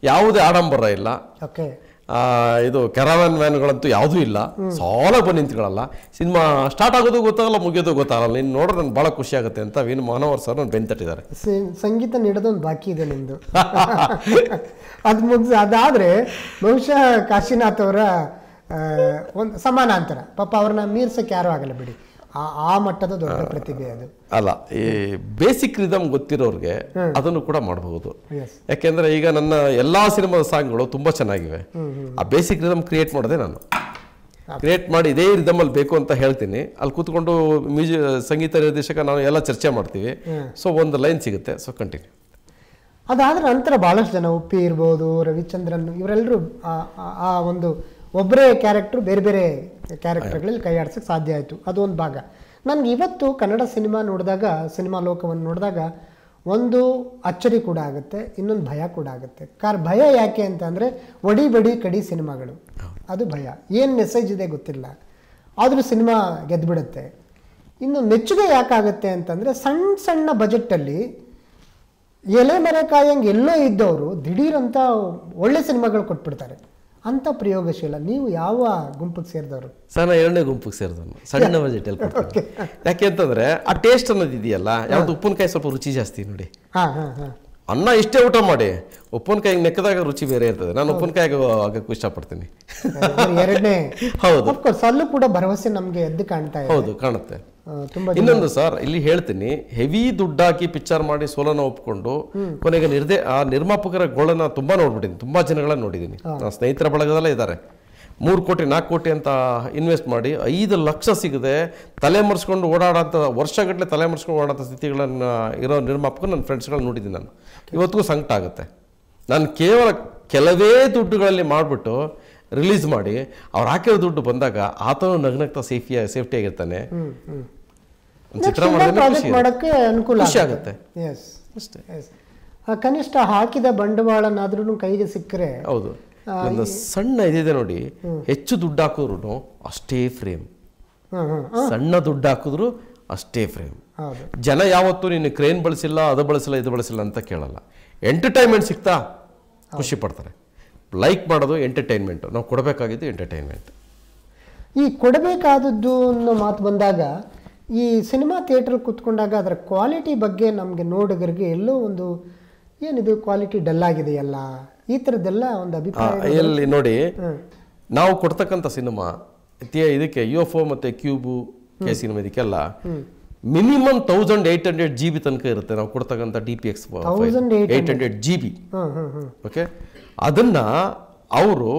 ಯಾವುದೇ ಆಡಂಬರ ಇಲ್ಲ, ಇದು ಕೆರಾವನ್ ವ್ಯಾನ್ಗಳಂತೂ ಯಾವುದೂ ಇಲ್ಲ, ಸಾಲ ಬಂದು ನಿಂತ್ಕೊಳ್ಳಲ್ಲ, ಸಿನಿಮಾ ಸ್ಟಾರ್ಟ್ ಆಗೋದು ಗೊತ್ತಾಗಲ್ಲ, ಮುಗಿಯೋದು ಗೊತ್ತಾಗಲ್ಲ, ನೀನು ನೋಡ್ರೆ ನನ್ಗೆ ಭಾಳ ಖುಷಿ ಆಗುತ್ತೆ ಅಂತ ವಿ ಮನೋಹರ್ ಸರ್ ನಾನು ಬೆಂತಟ್ಟಿದ್ದಾರೆ. ಸಂಗೀತ ನೀಡೋದೊಂದು ಬಾಕಿ ಇದೆ ನಿಮ್ಮದು. ಅದಾದರೆ ಬಹುಶಃ ಕಾಶಿನಾಥ್ ಅವರ ಒಂದು ಸಮಾನಾಂತರ. ಪಾಪ ಅವ್ರನ್ನ ಮೀರ್ಸಕ್ಕೆ ಯಾರೂ ಆಗಲ್ಲ ಬಿಡಿ, ಆ ಮಟ್ಟದ ದೊಡ್ಡ ಪ್ರತಿಭೆ ಅದು. ಅಲ್ಲ, ಈ ಬೇಸಿಕ್ ರಿದಮ್ ಗೊತ್ತಿರೋರಿಗೆ ಅದನ್ನು ಕೂಡ ಮಾಡಬಹುದು. ಯಾಕೆಂದ್ರೆ ಈಗ ನನ್ನ ಎಲ್ಲಾ ಸಿನಿಮಾದ ಸಾಂಗ್ಗಳು ತುಂಬಾ ಚೆನ್ನಾಗಿವೆ. ಆ ಬೇಸಿಕ್ ರಿದಮ್ ಕ್ರಿಯೇಟ್ ಮಾಡೋದೇ ನಾನು. ಕ್ರಿಯೇಟ್ ಮಾಡಿ ಇದೇ ರಿದಮ್ ಅಲ್ಲಿ ಬೇಕು ಅಂತ ಹೇಳ್ತೀನಿ. ಅಲ್ಲಿ ಕೂತ್ಕೊಂಡು ಸಂಗೀತ ನಿರ್ದೇಶಕ ನಾವು ಎಲ್ಲ ಚರ್ಚೆ ಮಾಡ್ತೀವಿ. ಸೊ ಒಂದು ಲೈನ್ ಸಿಗುತ್ತೆ. So continue. ಅದಾದ್ರೆ ನಂತರ ಬಹಳಷ್ಟು ಜನ, ಉಪ್ಪಿ ಇರ್ಬೋದು, ರವಿಚಂದ್ರನ್, ಇವರೆಲ್ಲರೂ ಆ ಒಂದು ಒಬ್ಬರೇ ಕ್ಯಾರೆಕ್ಟರ್ ಬೇರೆ ಬೇರೆ ಕ್ಯಾರೆಕ್ಟರ್ಗಳಲ್ಲಿ ಕೈ ಆಡ್ಸೋಕ್ಕೆ ಸಾಧ್ಯ ಆಯಿತು. ಅದೊಂದು ಭಾಗ. ನನಗೆ ಇವತ್ತು ಕನ್ನಡ ಸಿನಿಮಾ ನೋಡಿದಾಗ, ಸಿನಿಮಾ ಲೋಕವನ್ನು ನೋಡಿದಾಗ ಒಂದು ಅಚ್ಚರಿ ಕೂಡ ಆಗುತ್ತೆ, ಇನ್ನೊಂದು ಭಯ ಕೂಡ ಆಗುತ್ತೆ. ಭಯ ಯಾಕೆ ಅಂತಂದರೆ ಒಡಿ ಬಡಿ ಕಡಿ ಸಿನಿಮಾಗಳು, ಅದು ಭಯ. ಏನು ಮೆಸೇಜ್ ಇದೆ ಗೊತ್ತಿಲ್ಲ, ಆದರೂ ಸಿನಿಮಾ ಗೆದ್ದುಬಿಡುತ್ತೆ. ಇನ್ನು ಮೆಚ್ಚುಗೆ ಯಾಕಾಗುತ್ತೆ ಅಂತಂದರೆ ಸಣ್ಣ ಸಣ್ಣ ಬಜೆಟಲ್ಲಿ ಎಲೆ ಮರೆ ಕಾಯಂಗೆ ಎಲ್ಲೋ ಇದ್ದವರು ದಿಢೀರಂತ ಒಳ್ಳೆ ಸಿನಿಮಾಗಳು ಕೊಟ್ಬಿಡ್ತಾರೆ. ಅಂತ ಪ್ರಯೋಗಶೀಲ. ನೀವು ಯಾವ ಗುಂಪಿಗೆ ಸೇರಿದವರು? ಸರ್, ನಾನು 2ನೇ ಗುಂಪಿಗೆ ಸೇರಿದವನು. ಸಣ್ಣ ಬಜೆಟಲ್ಲಿ ಕೊಡ್ತೀನಿ. ಯಾಕೆ ಅಂತಂದ್ರೆ ಆ ಟೇಸ್ಟ್ ಅನ್ನೋದು ಇದೆಯಲ್ಲ, ಯಾವ್ದು ಉಪ್ಪಿನಕಾಯಿ ಸ್ವಲ್ಪ ರುಚಿ ಜಾಸ್ತಿ ನೋಡಿ. ಅನ್ನ ಇಷ್ಟೇ ಊಟ ಮಾಡಿ ಉಪ್ಪಿನಕಾಯಿ ನೆಕ್ಕದಾಗ ರುಚಿ ಬೇರೆ ಇರ್ತದೆ. ನಾನು ಉಪ್ಪಿನಕಾಯಿ ಆಗಕ್ಕೆ ಇಷ್ಟಪಡ್ತೀನಿ. ಎರಡನೇ ಹೌದು, ಅಲ್ಲೂ ಕೂಡ ಭರವಸೆ ನಮ್ಗೆ ಎದ್ದು ಕಾಣ್ತಾ ಇದೆ. ಹೌದು, ಕಾಣುತ್ತೆ. ಇನ್ನೊಂದು ಸರ್, ಇಲ್ಲಿ ಹೇಳ್ತೀನಿ, ಹೆವಿ ದುಡ್ಡಾಕಿ ಪಿಕ್ಚರ್ ಮಾಡಿ ಸೋಲನ ಒಪ್ಕೊಂಡು ಕೊನೆಗೆ ಆ ನಿರ್ಮಾಪಕರ ಗೋಳನ್ನ ತುಂಬಾ ನೋಡ್ಬಿಟ್ಟಿದ್ದೀನಿ. ತುಂಬಾ ಜನಗಳನ್ನ ನೋಡಿದ್ದೀನಿ. ನನ್ನ ಸ್ನೇಹಿತರ ಬಳಗದಲ್ಲೇ ಇದ್ದಾರೆ. 3 ಕೋಟಿ 4 ಕೋಟಿ ಅಂತ ಇನ್ವೆಸ್ಟ್ ಮಾಡಿ 5 ಲಕ್ಷ ಸಿಗದೆ ತಲೆಮರೆಸ್ಕೊಂಡು ಓಡಾಡೋಂಥ, ವರ್ಷಗಟ್ಟಲೆ ತಲೆಮರೆಸ್ಕೊಂಡು ಓಡಾಡೋಂಥ ಸ್ಥಿತಿಗಳನ್ನು ಇರೋ ನಿರ್ಮಾಪಕರು ನನ್ನ ಫ್ರೆಂಡ್ಸ್ಗಳನ್ನ ನೋಡಿದ್ದೀನಿ ನಾನು. ಇವತ್ತಿಗೂ ಸಂಕಟ ಆಗುತ್ತೆ. ನಾನು ಕೇವಲ ಕೆಲವೇ ದುಡ್ಡುಗಳಲ್ಲಿ ಮಾಡಿಬಿಟ್ಟು ರಿಲೀಸ್ ಮಾಡಿ ಅವ್ರು ಹಾಕಿರೋ ದುಡ್ಡು ಬಂದಾಗ ಆತನು ನಗ್ನಗ್ತಾ ಸೇಫ್ಟಿಯಾಗಿರ್ತಾನೆ. ಚಿತ್ರ ಮಾಡೋಕ್ಕೆ ಅನುಕೂಲ ಆಗುತ್ತೆ ಅಷ್ಟೇ. ಕನಿಷ್ಠ ಹಾಕಿದ ಬಂಡವಾಳನಾದ್ರೂ ಕೈಗೆ ಸಿಕ್ಕರೆ. ಹೌದು, ಒಂದು ಸಣ್ಣ ಇದಿದೆ ನೋಡಿ, ಹೆಚ್ಚು ದುಡ್ಡು ಹಾಕಿದ್ರು ಅಷ್ಟೇ ಫ್ರೇಮ್, ಸಣ್ಣ ದುಡ್ಡು ಹಾಕಿದ್ರು ಅಷ್ಟೇ ಫ್ರೇಮ್. ಜನ ಯಾವತ್ತೂ ನೀನು ಕ್ರೇನ್ ಬಳಸಿಲ್ಲ, ಅದು ಬಳಸಿಲ್ಲ, ಇದು ಬಳಸಿಲ್ಲ ಅಂತ ಕೇಳಲ್ಲ. ಎಂಟರ್ಟೈನ್ಮೆಂಟ್ ಸಿಗ್ತಾ ಖುಷಿ ಪಡ್ತಾರೆ. ಲೈಕ್ ಮಾಡೋದು ಎಂಟರ್ಟೈನ್ಮೆಂಟ್. ನಾವು ಕೊಡಬೇಕಾಗಿದ್ದು ಎಂಟರ್ಟೈನ್ಮೆಂಟ್. ಈ ಕೊಡಬೇಕಾದದ್ದು ಅನ್ನೋ ಮಾತು ಬಂದಾಗ ಈ ಸಿನಿಮಾ ಥಿಯೇಟ್ರಲ್ಲಿ ಕೂತ್ಕೊಂಡಾಗ ಅದರ ಕ್ವಾಲಿಟಿ ಬಗ್ಗೆ ನಮಗೆ ನೋಡುಗರಿಗೆ ಎಲ್ಲೋ ಒಂದು ಏನಿದು ಕ್ವಾಲಿಟಿ ಡಲ್ ಆಗಿದೆಯಲ್ಲ ಈ ಥರದ್ದೆಲ್ಲ ಒಂದು ಅಭಿಪ್ರಾಯ ಇಲ್ಲಿ ನೋಡಿ, ನಾವು ಕೊಡ್ತಕ್ಕಂಥ ಸಿನಿಮಾ ಇದಕ್ಕೆ UFO ಮತ್ತು ಕ್ಯೂಬು ಕೆ ಸಿನಿಮಾ ಇದಕ್ಕೆಲ್ಲ ಮಿನಿಮಮ್ 1800 GB ತನಕ ಇರುತ್ತೆ ನಾವು ಕೊಡ್ತಕ್ಕಂಥ DPX 800 GB. ಓಕೆ, ಅದನ್ನ ಅವರು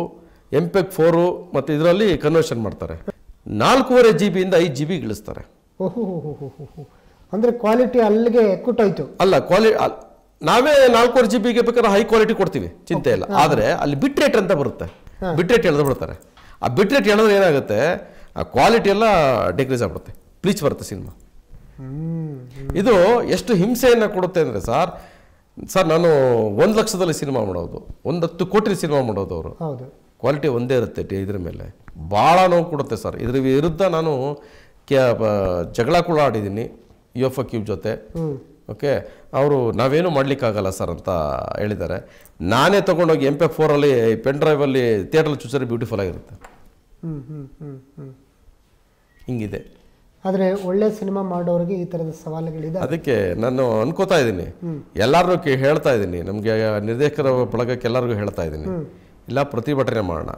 MPEG 4 ಮತ್ತು ಇದರಲ್ಲಿ ಕನ್ವರ್ಷನ್ ಮಾಡ್ತಾರೆ. 4.5 GB ಇಂದ 5 GB ಇಳಿಸ್ತಾರೆ. ಅಂದ್ರೆ ಕ್ವಾಲಿಟಿ ಅಲ್ಲಿಗೆ ಕುಟ್ಟೋಯ್ತು. ಅಲ್ಲ, ನಾವೇ 4.5 GB ಬೇಕಾದ್ರೆ ಹೈ ಕ್ವಾಲಿಟಿ ಕೊಡ್ತೀವಿ, ಚಿಂತೆ ಇಲ್ಲ. ಆದ್ರೆ ಅಲ್ಲಿ ಬಿಟ್ ರೇಟ್ ಅಂತ ಬರುತ್ತೆ, ಬಿಟ್ ರೇಟ್ ಎಳೆದು ಬಿಡ್ತಾರೆ. ಆ ಬಿಟ್ ರೇಟ್ ಎಳೆದ್ರೆ ಏನಾಗುತ್ತೆ, ಆ ಕ್ವಾಲಿಟಿ ಎಲ್ಲ ಡಿಕ್ರೀಸ್ ಆಗ್ಬಿಡುತ್ತೆ, ಪ್ಲೀಚ್ ಬರುತ್ತೆ ಸಿನಿಮಾ. ಇದು ಎಷ್ಟು ಹಿಂಸೆಯನ್ನು ಕೊಡುತ್ತೆ ಅಂದರೆ ಸರ್ ನಾನು 1 ಲಕ್ಷದಲ್ಲಿ ಸಿನಿಮಾ ಮಾಡೋದು, 10 ಕೋಟಿ ಸಿನಿಮಾ ಮಾಡೋದು, ಅವರು ಕ್ವಾಲಿಟಿ ಒಂದೇ ಇರುತ್ತೆ. ಇದ್ರ ಮೇಲೆ ಭಾಳ ನೋವು ಕೊಡುತ್ತೆ ಸರ್. ಇದ್ರ ವಿರುದ್ಧ ನಾನು ಜಗಳ ಕೂಡ ಆಡಿದ್ದೀನಿ UFO ಕ್ಯೂಬ್ ಜೊತೆ. ಓಕೆ, ಅವರು ನಾವೇನು ಮಾಡ್ಲಿಕ್ಕಾಗಲ್ಲ ಸರ್ ಅಂತ ಹೇಳಿದ್ದಾರೆ. ನಾನೇ ತೊಗೊಂಡೋಗಿ MPEG 4 ಪೆನ್ ಡ್ರೈವಲ್ಲಿ ಥಿಯೇಟ್ರಲ್ಲಿ ಚೂಸರಿ ಬ್ಯೂಟಿಫುಲ್ ಆಗಿರುತ್ತೆ. ಹಿಂಗಿದೆ. ಆದರೆ ಒಳ್ಳೆ ಸಿನಿಮಾ ಮಾಡೋರಿಗೆ ಈ ಥರದ ಸವಾಲುಗಳಿದೆ. ಅದಕ್ಕೆ ನಾನು ಅನ್ಕೋತಾ ಇದ್ದೀನಿ, ಎಲ್ಲರೂ ಹೇಳ್ತಾ ಇದ್ದೀನಿ, ನಮಗೆ ನಿರ್ದೇಶಕರ ಬಳಗಕ್ಕೆ ಎಲ್ಲರಿಗೂ ಹೇಳ್ತಾ ಇದ್ದೀನಿ, ಇಲ್ಲ ಪ್ರತಿಭಟನೆ ಮಾಡೋಣ,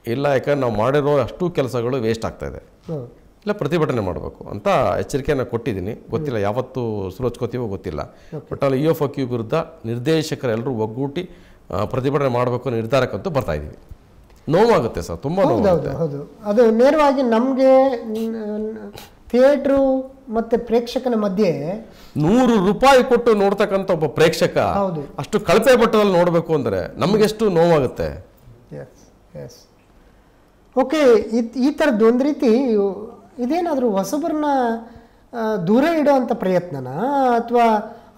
ಇಲ್ಲ ಯಾಕಂದ್ರೆ ನಾವು ಮಾಡಿರೋ ಅಷ್ಟು ಕೆಲಸಗಳು ವೇಸ್ಟ್ ಆಗ್ತಾ ಇದೆ, ಇಲ್ಲ ಪ್ರತಿಭಟನೆ ಮಾಡಬೇಕು ಅಂತ ಎಚ್ಚರಿಕೆಯನ್ನು ಕೊಟ್ಟಿದ್ದೀನಿ. ಗೊತ್ತಿಲ್ಲ ಯಾವತ್ತು ಸುರೋಚ್ಕೋತೀವೋ ಗೊತ್ತಿಲ್ಲ. ಬಟ್ ಅಲ್ಲಿ UFO ಕ್ಯೂಬ್ ವಿರುದ್ಧ ನಿರ್ದೇಶಕರೆಲ್ಲರೂ ಒಗ್ಗೂಟಿ ಪ್ರತಿಭಟನೆ ಮಾಡಬೇಕು ನಿರ್ಧಾರಕ್ಕಂತೂ ಬರ್ತಾ ಇದ್ದೀವಿ. ನೋವಾಗುತ್ತೆ ಸರ್, ತುಂಬ ನೋವಾಗುತ್ತೆ. ಹೌದು, ಅದು ನೇರವಾಗಿ ನಮಗೆ ಥಿಯೇಟ್ರು ಮತ್ತೆ ಪ್ರೇಕ್ಷಕನ ಮಧ್ಯೆ ₹100 ಕೊಟ್ಟು ನೋಡ್ತಕ್ಕಂಥ ಒಬ್ಬ ಪ್ರೇಕ್ಷಕ ಅಷ್ಟು ಕಳಪೆ ಮಟ್ಟದಲ್ಲಿ ನೋಡಬೇಕು ಅಂದರೆ ನಮಗೆಷ್ಟು ನೋವಾಗುತ್ತೆ. ಓಕೆ, ಈ ಥರದ್ದು ಒಂದು ರೀತಿ ಇದೇನಾದರೂ ಹೊಸಬರನ್ನ ದೂರ ಇಡೋವಂಥ ಪ್ರಯತ್ನನ ಅಥವಾ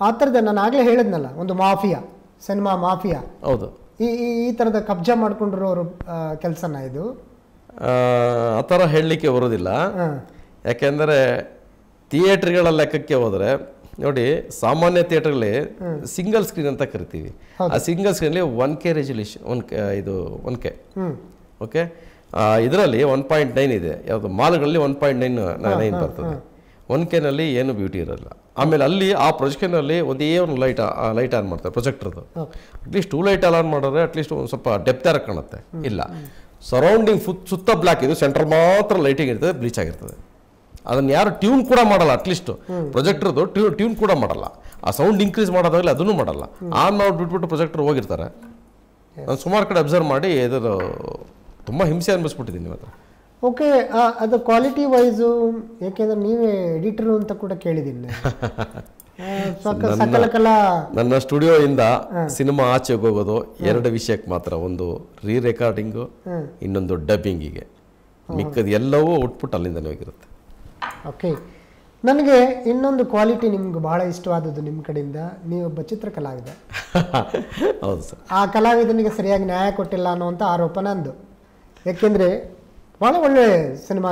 ಆ ಥರದ, ನಾನು ಆಗಲೇ ಹೇಳಿದ್ನಲ್ಲ, ಒಂದು ಮಾಫಿಯಾ, ಸಿನಿಮಾ ಮಾಫಿಯಾ, ಹೌದು, ಈ ಥರದ ಕಬ್ಜಾ ಮಾಡ್ಕೊಂಡಿರೋರು ಕೆಲಸನ ಇದು? ಆ ಥರ ಹೇಳಲಿಕ್ಕೆ ಬರೋದಿಲ್ಲ. ಯಾಕೆಂದರೆ ಥಿಯೇಟ್ರ್ಗಳ ಲೆಕ್ಕಕ್ಕೆ ಹೋದರೆ ನೋಡಿ, ಸಾಮಾನ್ಯ ಥಿಯೇಟ್ರಲ್ಲಿ ಸಿಂಗಲ್ ಸ್ಕ್ರೀನ್ ಅಂತ ಕರಿತೀವಿ. ಆ single ಸ್ಕ್ರೀನಲ್ಲಿ 1K resolution, 1K. Okay, ಇದರಲ್ಲಿ 1.9 ಇದೆ. ಯಾವುದು ಮಾಲ್ಗಳಲ್ಲಿ 1.9 ಬರ್ತದೆ. 1Kನಲ್ಲಿ ಏನು ಬ್ಯೂಟಿ ಇರಲ್ಲ. ಆಮೇಲೆ ಅಲ್ಲಿ ಆ ಪ್ರೊಜೆಕ್ಷನಲ್ಲಿ ಒಂದೇ ಒಂದು ಲೈಟ್ ಆನ್ ಮಾಡ್ತಾರೆ, ಪ್ರೊಜೆಕ್ಟರ್ದು. ಅಟ್ಲೀಸ್ಟ್ 2 ಲೈಟ್ ಆನ್ ಮಾಡಿದ್ರೆ ಅಟ್ಲೀಸ್ಟ್ ಒಂದು ಸ್ವಲ್ಪ ಡೆಪ್ತ್ ಆಗಿ ಕಾಣುತ್ತೆ. ಇಲ್ಲ, ಸರೌಂಡಿಂಗ್ ಸುತ್ತ ಬ್ಲ್ಯಾಕ್, ಇದು ಸೆಂಟ್ರಲ್ ಮಾತ್ರ ಲೈಟಿಂಗ್ ಇರ್ತದೆ, ಬ್ಲೀಚ್ ಆಗಿರ್ತದೆ. ಅದನ್ನು ಯಾರು ಟ್ಯೂನ್ ಕೂಡ ಮಾಡಲ್ಲ, ಅಟ್ಲೀಸ್ಟ್ ಪ್ರೊಜೆಕ್ಟರ್ದು ಟ್ಯೂನ್ ಕೂಡ ಮಾಡಲ್ಲ. ಆ ಸೌಂಡ್ ಇನ್ಕ್ರೀಸ್ ಮಾಡೋದಾಗಲಿ ಅದನ್ನು ಮಾಡಲ್ಲ. ಆನ್ ಮಾಡಿ ಬಿಟ್ಬಿಟ್ಟು ಪ್ರೊಜೆಕ್ಟರ್ ಹೋಗಿರ್ತಾರೆ. ನಾನು ಸುಮಾರು ಕಡೆ ಅಬ್ಸರ್ವ್ ಮಾಡಿ ಇದರ ತುಂಬ ಹಿಂಸೆ ಅನ್ಬಿಸ್ಬಿಟ್ಟಿದ್ದೀನಿ ಇವತ್ತು. ಓಕೆ, ಅದು ಕ್ವಾಲಿಟಿ ವೈಸು, ಯಾಕೆಂದ್ರೆ ನೀವೇ ಎಡಿಟರು ಅಂತ ಕೂಡ ಕೇಳಿದ್ದೀನಿ. ನನ್ನ ಸ್ಟುಡಿಯೋಯಿಂದ ಸಿನಿಮಾ ಆಚೆಗೆ ಹೋಗೋದು 2 ವಿಷಯಕ್ಕೆ ಮಾತ್ರ, ಒಂದು ರೀ ರೆಕಾರ್ಡಿಂಗು, ಇನ್ನೊಂದು ಡಬ್ಬಿಂಗಿಗೆ. ಮಿಕ್ಕದ ಎಲ್ಲವೂ ಔಟ್ಪುಟ್ ಅಲ್ಲಿಂದನೇ ಹೋಗಿರುತ್ತೆ. ಓಕೆ, ನನಗೆ ಇನ್ನೊಂದು ಕ್ವಾಲಿಟಿ ನಿಮ್ಗೆ ಬಹಳ ಇಷ್ಟವಾದದ್ದು ನಿಮ್ಮ ಕಡೆಯಿಂದ, ನೀವೊಬ್ಬ ಚಿತ್ರಕಲಾವಿದ. ಹೌದು ಸರ್. ಆ ಕಲಾವಿದನಿಗೆ ಸರಿಯಾಗಿ ನ್ಯಾಯ ಕೊಟ್ಟಿಲ್ಲ ಅನ್ನುವಂಥ ಆರೋಪ ನಂದು. ಯಾಕೆಂದರೆ ಭಾಳ ಒಳ್ಳೆ ಸಿನಿಮಾ,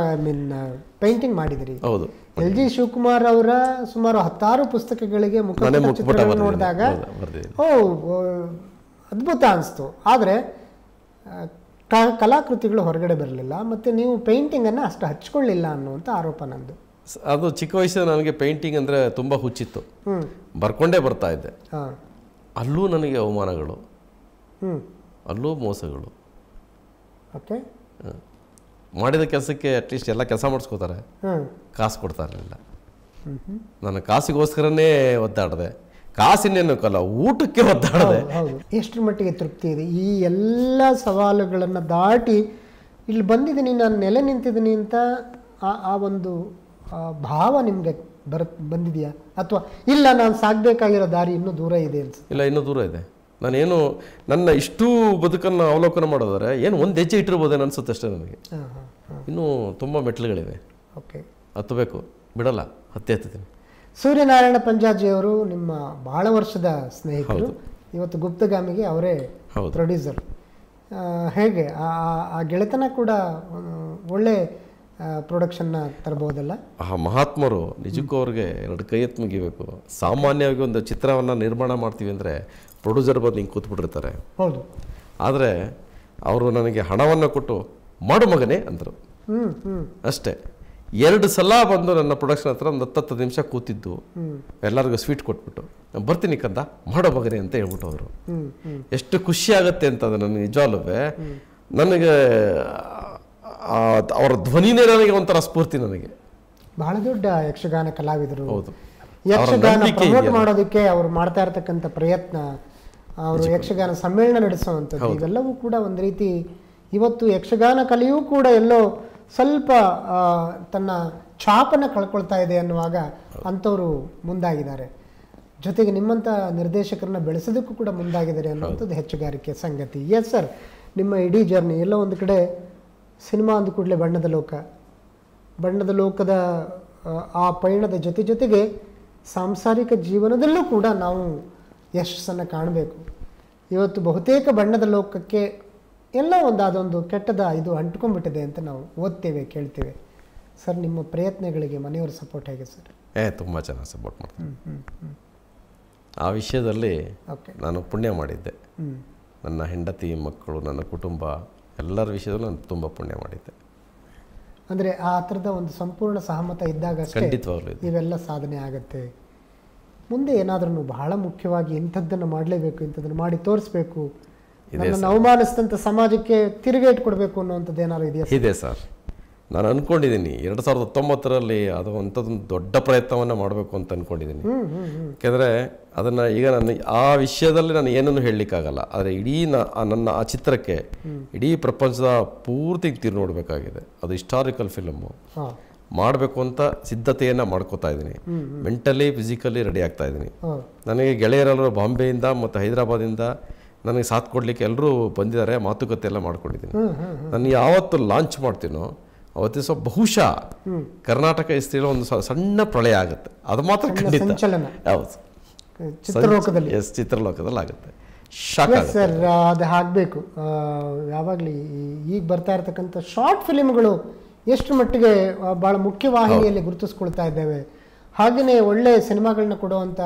ಪೇಂಟಿಂಗ್ ಮಾಡಿದಿರಿ. ಹೌದು, LG ಶಿವಕುಮಾರ್ ಅವರ ಸುಮಾರು 10 ಪುಸ್ತಕಗಳಿಗೆ ಮುಖಚಿತ್ರಗಳನ್ನು ನೋಡಿದಾಗ ಅದ್ಭುತ ಅನಿಸ್ತು. ಆದರೆ ಕಲಾಕೃತಿಗಳು ಹೊರಗಡೆ ಬರಲಿಲ್ಲ, ಮತ್ತು ನೀವು ಪೇಂಟಿಂಗನ್ನು ಅಷ್ಟು ಹಚ್ಕೊಳ್ಳಿಲ್ಲ ಅನ್ನುವಂಥ ಆರೋಪ ನಂದು. ಅದು ಚಿಕ್ಕ ವಯಸ್ಸಿನ ನನಗೆ ಪೇಂಟಿಂಗ್ ಅಂದರೆ ತುಂಬ ಹುಚ್ಚಿತ್ತು, ಬರ್ಕೊಂಡೇ ಬರ್ತಾ ಇದ್ದೆ. ಅಲ್ಲೂ ನನಗೆ ಅವಮಾನಗಳು, ಅಲ್ಲೂ ಮೋಸಗಳು. ಓಕೆ, ಮಾಡಿದ ಕೆಲಸಕ್ಕೆ ಅಟ್ಲೀಸ್ಟ್ ಎಲ್ಲ ಕೆಲಸ ಮಾಡಿಸ್ಕೋತಾರೆ, ಕಾಸು ಕೊಡ್ತಾ ಇರಲಿಲ್ಲ. ನಾನು ಕಾಸಿಗೋಸ್ಕರನೇ ಒದ್ದಾಡಿದೆ. ಕಾಸಿನೇನು ಕಲ್ಲ, ಊಟಕ್ಕೆ ಒದ್ದಾಡಿದೆ. ಎಷ್ಟರ ಮಟ್ಟಿಗೆ ತೃಪ್ತಿ ಇದೆ? ಈ ಎಲ್ಲ ಸವಾಲುಗಳನ್ನು ದಾಟಿ ಇಲ್ಲಿ ಬಂದಿದ್ದೀನಿ, ನಾನು ನೆಲೆ ನಿಂತಿದ್ದೀನಿ ಅಂತ ಆ ಒಂದು ಭಾವ ನಿಮಗೆ ಬಂದಿದೆಯಾ? ಅಥವಾ ಇಲ್ಲ, ನಾನು ಸಾಗಬೇಕಾಗಿರೋ ದಾರಿ ಇನ್ನೂ ದೂರ ಇದೆ ಅನ್ಸುತ್ತೆ? ಇಲ್ಲ, ಇನ್ನೂ ದೂರ ಇದೆ. ನಾನೇನು ನನ್ನ ಇಷ್ಟೂ ಬದುಕನ್ನು ಅವಲೋಕನ ಮಾಡೋದಾದ್ರೆ ಏನು ಒಂದು ಹೆಜ್ಜೆ ಇಟ್ಟಿರ್ಬೋದೇನು ಅನ್ಸುತ್ತೆ ಅಷ್ಟೇ. ನನಗೆ ಇನ್ನೂ ತುಂಬ ಮೆಟ್ಲುಗಳಿವೆ, ಹತ್ತಬೇಕು, ಬಿಡಲ್ಲ, ಹತ್ತೀನಿ. ಸೂರ್ಯನಾರಾಯಣ ಪಂಜಾಜಿಯವರು ನಿಮ್ಮ ಬಹಳ ವರ್ಷದ ಸ್ನೇಹಿತರು, ಇವತ್ತು ಗುಪ್ತಗಾಮಿಗೆ ಅವರೇ ಪ್ರೊಡ್ಯೂಸರ್. ಹೇಗೆ ಆ ಗೆಳೆತನ ಕೂಡ ಒಳ್ಳೆ ಪ್ರೊಡಕ್ಷನ್ನ ತರಬಹುದಲ್ಲ? ಆ ಮಹಾತ್ಮರು ನಿಜಕ್ಕೂ ಅವ್ರಿಗೆ 2 ಕೈ ಎತ್ತು ಮುಗಿಬೇಕು. ಸಾಮಾನ್ಯವಾಗಿ ಒಂದು ಚಿತ್ರವನ್ನು ನಿರ್ಮಾಣ ಮಾಡ್ತೀವಿ ಅಂದರೆ ಪ್ರೊಡ್ಯೂಸರ್ ಬಂದು ಹಿಂಗೆ ಕೂತ್ಬಿಟ್ಟಿರ್ತಾರೆ. ಹೌದು. ಆದರೆ ಅವರು ನನಗೆ ಹಣವನ್ನು ಕೊಟ್ಟು ಮಾಡು ಮಗನೇ ಅಂದರು ಅಷ್ಟೇ. 2 ಸಲ ಬಂದು ನನ್ನ ಪ್ರೊಡಕ್ಷನ್ ಹತ್ರ ಒಂದು 10 ನಿಮಿಷ ಕೂತಿದ್ದು, ಎಲ್ಲರಿಗೂ ಸ್ವೀಟ್ ಕೊಟ್ಬಿಟ್ಟು ನಾನು ಬರ್ತೀನಿ ಕಂದ ಮಾಡೋ ಮಗನೇ ಅಂತ ಹೇಳ್ಬಿಟ್ಟು ಹೋದ್ರು. ಎಷ್ಟು ಖುಷಿ ಆಗುತ್ತೆ ಅಂತ ಅದು ನನಗೆ ನಿಜವಾಗ್ಲೂ ನನಗೆ ಅವರ ಧ್ವನಿನೇ ನನಗೆ ಒಂಥರ ಸ್ಫೂರ್ತಿ. ನನಗೆ ಬಹಳ ದೊಡ್ಡ ಯಕ್ಷಗಾನ ಕಲಾವಿದರು. ಹೌದು, ಯಕ್ಷಗಾನ ಪ್ರಮೋಟ್ ಮಾಡೋದಕ್ಕೆ ಅವರು ಮಾಡ್ತಾ ಇರತಕ್ಕಂಥ ಪ್ರಯತ್ನ, ಅವರು ಯಕ್ಷಗಾನ ಸಮ್ಮೇಳನ ನಡೆಸುವಂಥದ್ದು, ಇವೆಲ್ಲವೂ ಕೂಡ ಒಂದು ರೀತಿ ಇವತ್ತು ಯಕ್ಷಗಾನ ಕಲೆಯೂ ಕೂಡ ಎಲ್ಲೋ ಸ್ವಲ್ಪ ತನ್ನ ಛಾಪನ್ನು ಕಳ್ಕೊಳ್ತಾ ಇದೆ ಅನ್ನುವಾಗ ಅಂಥವರು ಮುಂದಾಗಿದ್ದಾರೆ. ಜೊತೆಗೆ ನಿಮ್ಮಂಥ ನಿರ್ದೇಶಕರನ್ನ ಬೆಳೆಸೋದಕ್ಕೂ ಕೂಡ ಮುಂದಾಗಿದ್ದಾರೆ ಅನ್ನುವಂಥದ್ದು ಹೆಚ್ಚುಗಾರಿಕೆ ಸಂಗತಿ. ಎಸ್ ಸರ್, ನಿಮ್ಮ ಇಡೀ ಜರ್ನಿ ಎಲ್ಲ ಒಂದು ಕಡೆ ಸಿನಿಮಾ ಅಂದ ಕೂಡಲೇ ಬಣ್ಣದ ಲೋಕದ ಆ ಪಯಣದ ಜೊತೆಗೆ ಸಾಂಸಾರಿಕ ಜೀವನದಲ್ಲೂ ಕೂಡ ನಾವು ಯಶಸ್ಸನ್ನು ಕಾಣಬೇಕು. ಇವತ್ತು ಬಹುತೇಕ ಬಣ್ಣದ ಲೋಕಕ್ಕೆ ಎಲ್ಲ ಅದೊಂದು ಕೆಟ್ಟದ ಇದು ಅಂಟ್ಕೊಂಡ್ಬಿಟ್ಟಿದೆ ಅಂತ ನಾವು ಓದ್ತೇವೆ, ಕೇಳ್ತೇವೆ. ಸರ್, ನಿಮ್ಮ ಪ್ರಯತ್ನಗಳಿಗೆ ಮನೆಯವರ ಸಪೋರ್ಟ್ ಹೇಗೆ ಸರ್? ತುಂಬ ಚೆನ್ನಾಗಿ ಸಪೋರ್ಟ್ ಮಾಡ್ತಾರೆ. ಆ ವಿಷಯದಲ್ಲಿ ನಾನು ಪುಣ್ಯ ಮಾಡಿದ್ದೆ. ನನ್ನ ಹೆಂಡತಿ, ಮಕ್ಕಳು, ನನ್ನ ಕುಟುಂಬ ಎಲ್ಲರ ವಿಷಯದಲ್ಲೂ ನಾನು ತುಂಬ ಪುಣ್ಯ ಮಾಡಿದ್ದೆ. ಅಂದರೆ ಆ ಥರದ ಒಂದು ಸಂಪೂರ್ಣ ಸಹಮತ ಇದ್ದಾಗ ಖಂಡಿತವಾಗ್ಲೂ ಇವೆಲ್ಲ ಸಾಧನೆ ಆಗುತ್ತೆ. ಮುಂದೆ ಏನಾದ್ರೂ ಬಹಳ ಮುಖ್ಯವಾಗಿ ಇಂಥದ್ದನ್ನು ಮಾಡಲೇಬೇಕು, ಇಂಥದ್ದನ್ನು ಮಾಡಿ ತೋರಿಸ್ಬೇಕು, ನನ್ನನ್ನು ಅವಮಾನಿಸಿದಂಥ ಸಮಾಜಕ್ಕೆ ತಿರುಗೇಟು ಕೊಡಬೇಕು ಅನ್ನುವಂಥದ್ದು ಏನಾದ್ರು ಇದೆಯಾ? ಇದೆ ಸರ್, ನಾನು ಅಂದ್ಕೊಂಡಿದ್ದೀನಿ 2019ರಲ್ಲಿ ಅದು ಅಂಥದ್ದೊಂದು ದೊಡ್ಡ ಪ್ರಯತ್ನವನ್ನು ಮಾಡಬೇಕು ಅಂತ ಅಂದ್ಕೊಂಡಿದ್ದೀನಿ. ಯಾಕೆಂದರೆ ಅದನ್ನು ಈಗ ನಾನು ಆ ವಿಷಯದಲ್ಲಿ ನಾನು ಏನನ್ನು ಹೇಳಲಿಕ್ಕಾಗಲ್ಲ. ಆದರೆ ಇಡೀ ನನ್ನ ಆ ಚಿತ್ರಕ್ಕೆ ಇಡೀ ಪ್ರಪಂಚದ ಪೂರ್ತಿ ತಿರು ನೋಡಬೇಕಾಗಿದೆ. ಅದು ಹಿಸ್ಟಾರಿಕಲ್ ಫಿಲಮ್ಮು ಮಾಡಬೇಕು ಅಂತ ಸಿದ್ಧತೆಯನ್ನು ಮಾಡ್ಕೋತಾ ಇದ್ದೀನಿ. ಮೆಂಟಲಿ ಫಿಸಿಕಲಿ ರೆಡಿ ಆಗ್ತಾ ಇದ್ದೀನಿ. ನನಗೆ ಗೆಳೆಯರೆಲ್ಲರೂ ಬಾಂಬೆಯಿಂದ ಮತ್ತು ಹೈದರಾಬಾದಿಂದ ನನಗೆ ಸಾಥ್ ಕೊಡಲಿಕ್ಕೆ ಎಲ್ಲರೂ ಬಂದಿದ್ದಾರೆ. ಮಾತುಕತೆ ಎಲ್ಲ ಮಾಡ್ಕೊಂಡಿದ್ದೀನಿ. ನಾನು ಯಾವತ್ತು ಲಾಂಚ್ ಮಾಡ್ತೀನೋ ಅವತ್ತೇ ಸ್ವಲ್ಪ ಬಹುಶಃ ಕರ್ನಾಟಕ ಹಿಸ್ಟ್ರಿಯಲ್ಲಿ ಒಂದು ಸಣ್ಣ ಪ್ರಳಯ ಆಗುತ್ತೆ. ಅದು ಮಾತ್ರ ಖಂಡಿತ. ಹೌದು, ಚಿತ್ರಲೋಕದಲ್ಲಿ ಆಗುತ್ತೆ. ಸರ್, ಅದು ಆಗಬೇಕು. ಯಾವಾಗಲೂ ಈಗ ಬರ್ತಾ ಇರತಕ್ಕಂಥ ಶಾರ್ಟ್ ಫಿಲಿಮ್ಗಳು ಎಷ್ಟು ಮಟ್ಟಿಗೆ ಭಾಳ ಮುಖ್ಯವಾಹಿನಿಯಲ್ಲಿ ಗುರುತಿಸ್ಕೊಳ್ತಾ ಇದ್ದೇವೆ. ಹಾಗೆಯೇ ಒಳ್ಳೆಯ ಸಿನಿಮಾಗಳನ್ನ ಕೊಡುವಂಥ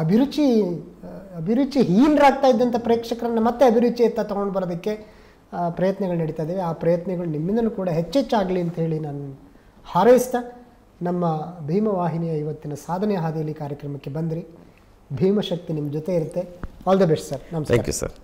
ಅಭಿರುಚಿ ಹೀನರಾಗ್ತಾ ಇದ್ದಂಥ ಪ್ರೇಕ್ಷಕರನ್ನು ಮತ್ತೆ ಅಭಿರುಚಿಯತ್ತ ತೊಗೊಂಡು ಬರೋದಕ್ಕೆ ಪ್ರಯತ್ನಗಳು ನಡೀತಾ ಇದ್ದಾವೆ. ಆ ಪ್ರಯತ್ನಗಳು ನಿಮ್ಮಿಂದಲೂ ಕೂಡ ಹೆಚ್ಚೆಚ್ಚಾಗಲಿ ಅಂತ ಹೇಳಿ ನಾನು ಹಾರೈಸ್ತಾ, ನಮ್ಮ ಭೀಮವಾಹಿನಿಯ ಇವತ್ತಿನ ಸಾಧನೆ ಹಾದಿಯಲ್ಲಿ ಕಾರ್ಯಕ್ರಮಕ್ಕೆ ಬಂದ್ರಿ. ಭೀಮಶಕ್ತಿ ನಿಮ್ಮ ಜೊತೆ ಇರುತ್ತೆ. All the best sir. ನಮಸ್ಕಾರ. Thank you sir.